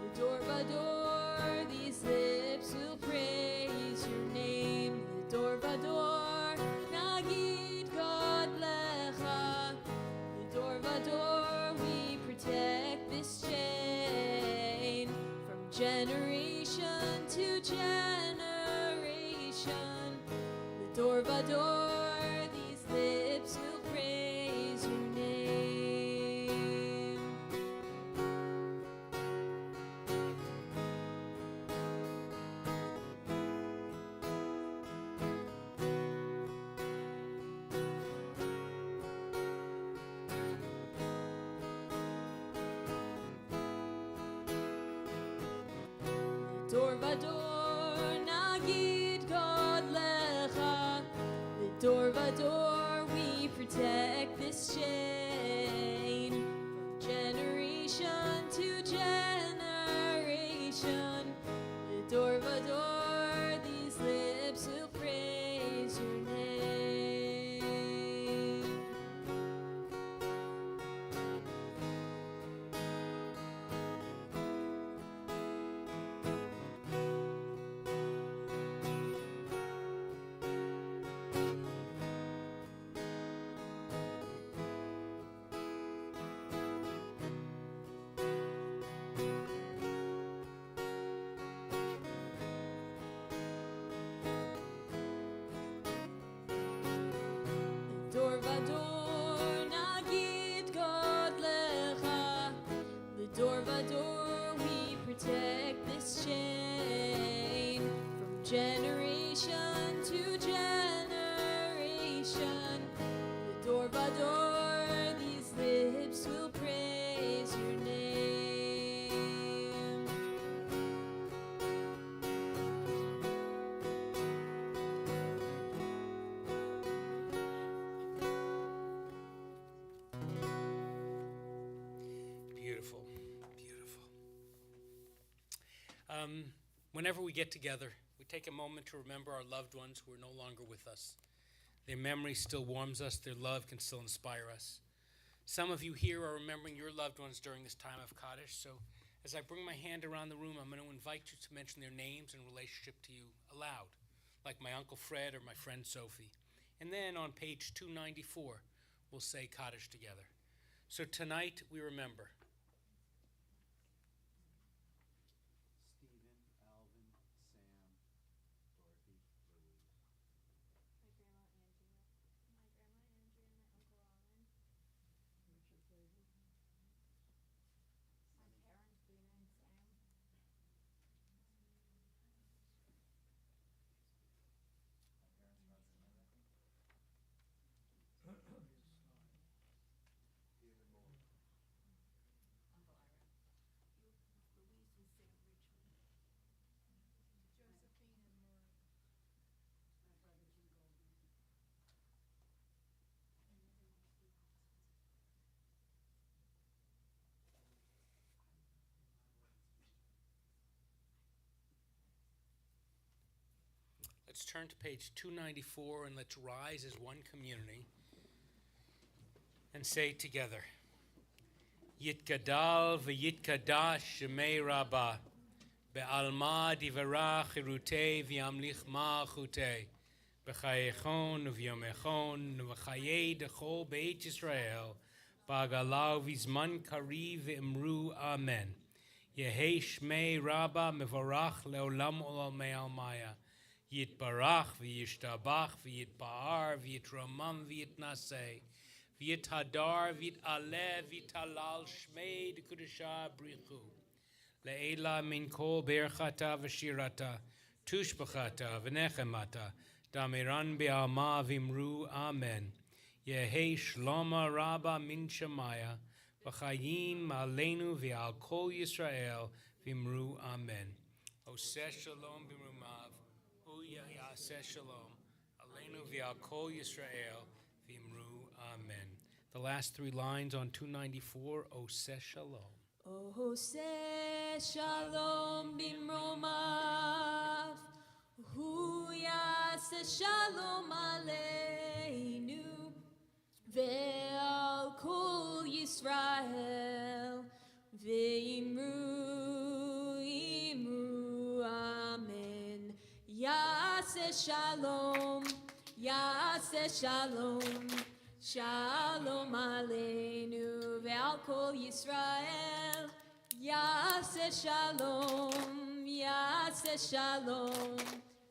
S1: Ledor vador these lips will praise your name. Ledor vador nagid God lecha. Ledor vador we protect this chain from generation to generation. Ledor vador these lips will praise your name. Ledor vador nagid God lecha. Ledor vador we protect this chain from generation to generation. Ledor vador these lips will praise your name.
S2: Whenever we get together, we take a moment to remember our loved ones who are no longer with us. Their memory still warms us. Their love can still inspire us. Some of you here are remembering your loved ones during this time of Kaddish, so as I bring my hand around the room, I'm going to invite you to mention their names and relationship to you aloud, like my Uncle Fred or my friend Sophie. And then on page 294, we'll say Kaddish together. So tonight we remember
S7: Stephen, Alvin, Sam, Dorothy, Louise.
S4: My grandma Andrea.
S8: Richard David. My parents, Dina and Sam.
S2: Let's turn to page 294 and let's rise as one community and say together, Yitgadal v'yitkadash shemei Rabbah be'alma divarach irutei v'yamlich ma'achutei b'chayechon v'yomechon v'chayei dechol beit Yisrael ba'agalau v'zman kariv v'imru amen. Yehei shmei Rabbah mevorach leolam olamei almaya. Yitbarach v'yishtabach v'yitba'ar v'yitramam v'yitnaseh v'yithadar v'yitaleh v'yitalal shmei d'kudusha brichu le'ela min kol berchata v'shirata tushbachata v'nechemata damiran be'alma v'imru amen. Yehei shloma rabba min shemaya v'chayim aleinu v'al kol Yisrael v'imru amen. Oseh shalom b'mrumav Yaseh shalom, aleinu v'al kol Yisrael v'imru amen. The last three lines on 294, Oseh shalom.
S1: Oseh shalom bimromav, hu yaseh shalom aleinu, ve'al kol Yisrael, ve'imru, imru, amen. Yaseh shalom, yaseh shalom, shalom aleinu ve'al kol Yisrael. Yaseh shalom, yaseh shalom,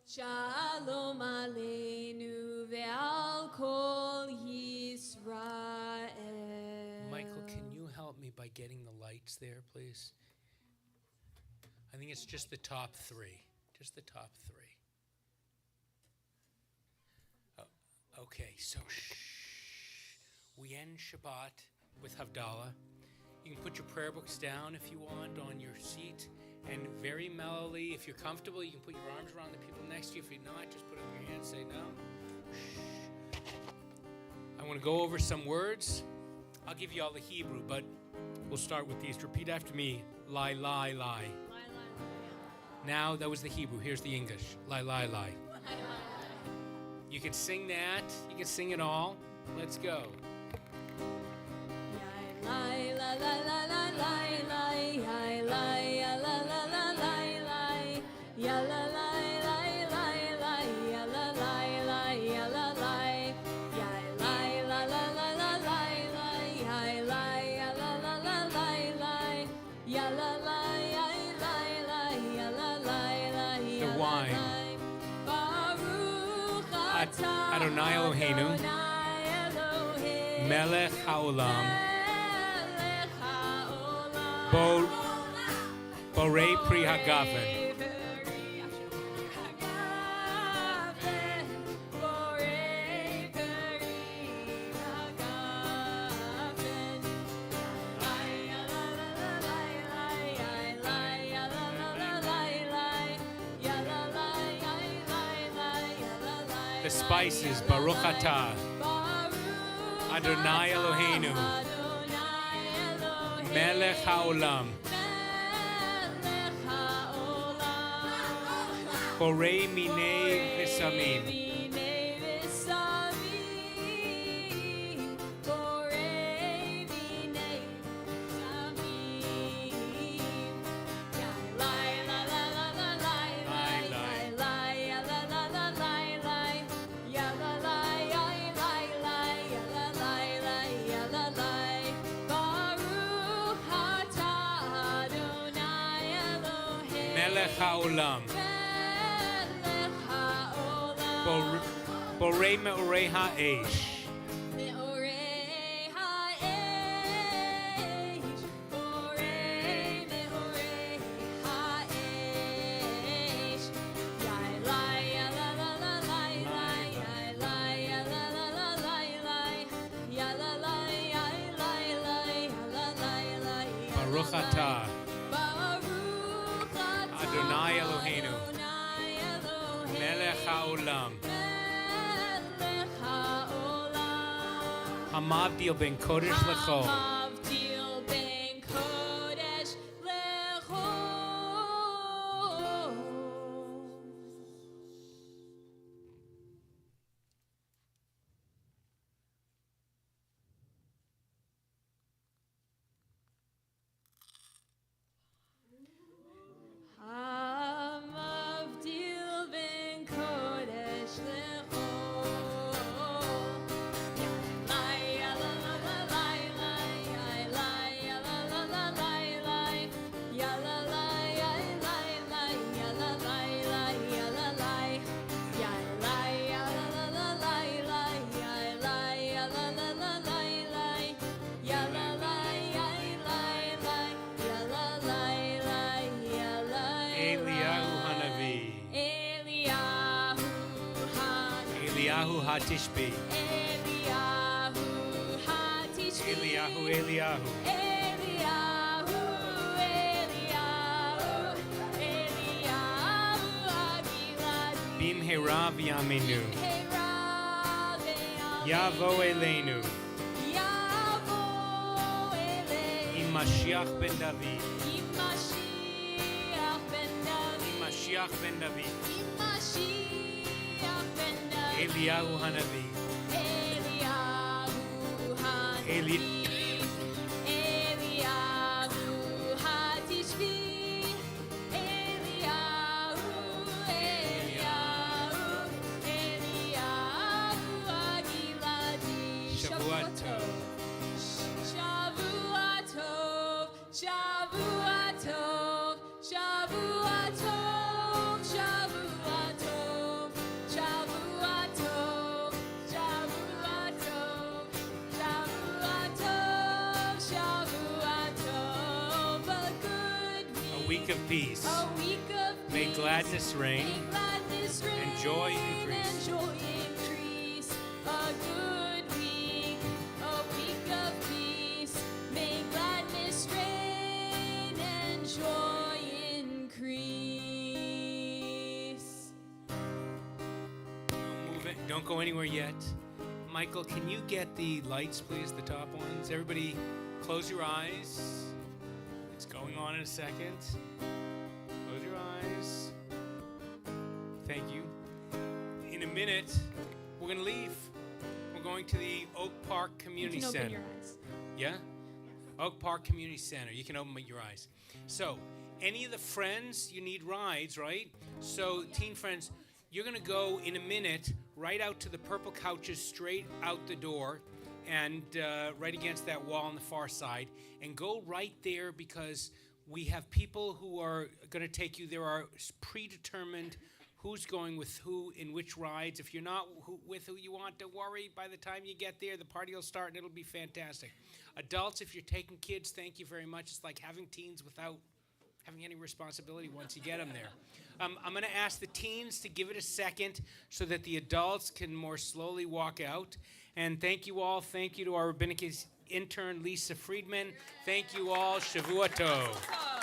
S1: shalom aleinu ve'al kol Yisrael.
S2: Michael, can you help me by getting the lights there, please? I think it's just the top three. Just the top three. Okay, so we end Shabbat with Havdalah. You can put your prayer books down if you want on your seat, and very mellowly, if you're comfortable, you can put your arms around the people next to you. If you're not, just put up your hand and say no. I want to go over some words. I'll give you all the Hebrew, but we'll start with these. Repeat after me. Lie, lie, lie. Now, that was the Hebrew. Here's the English. Lie, lie, lie. You can sing that. You can sing it all. Let's go. The wine. Adonai Eloheinu, Melech Haolam, Borei Pri Hagafen. The spices, Baruch Atah, Adonai Eloheinu, Melech Haolam, Borei minei v'samim. Melech haolam. Borei me'orei ha'esh. Baruch atah Adonai Eloheinu Melech haolam Hamavdil ben kodesh lechol. Eliyahu Hatishbi. Eliyahu. Bimhera v'yaminu. Yavo Eleinu. Im Mashiach ben David. Mashiach ben David. Eliyahu Hanavi.
S1: Eliyahu Hatishbi. Eliyahu Agiladi.
S2: Shavua Tov.
S1: Shavua Tov. Shavua Tov. Shavua Tov. Shavua Tov. Shavua Tov. Shavua Tov. Shavua Tov. Shavua Tov. A
S2: week of peace.
S1: A week of peace.
S2: May gladness reign.
S1: May gladness reign.
S2: And joy increase.
S1: And joy increase. A good week. A week of peace. May gladness reign and joy increase.
S2: Don't go anywhere yet. Michael, can you get the lights, please, the top ones? Everybody, close your eyes. It's going on in a second. Close your eyes. Thank you. In a minute, we're going to leave. We're going to the Oak Park Community
S1: You can
S2: Center.
S1: open your eyes.
S2: Yeah? Oak Park Community Center. You can open your eyes. So, any of the friends, you need rides, right? So, teen friends, you're going to go in a minute right out to the purple couches straight out the door and right against that wall on the far side. And go right there because we have people who are going to take you. There are predetermined who's going with who in which rides. If you're not with who you want, don't worry. By the time you get there, the party will start and it'll be fantastic. Adults, if you're taking kids, thank you very much. It's like having teens without having any responsibility once you get them there. I'm going to ask the teens to give it a second so that the adults can more slowly walk out. And thank you all. Thank you to our rabbinic intern, Lisa Friedman. Thank you all. Shavua Tov.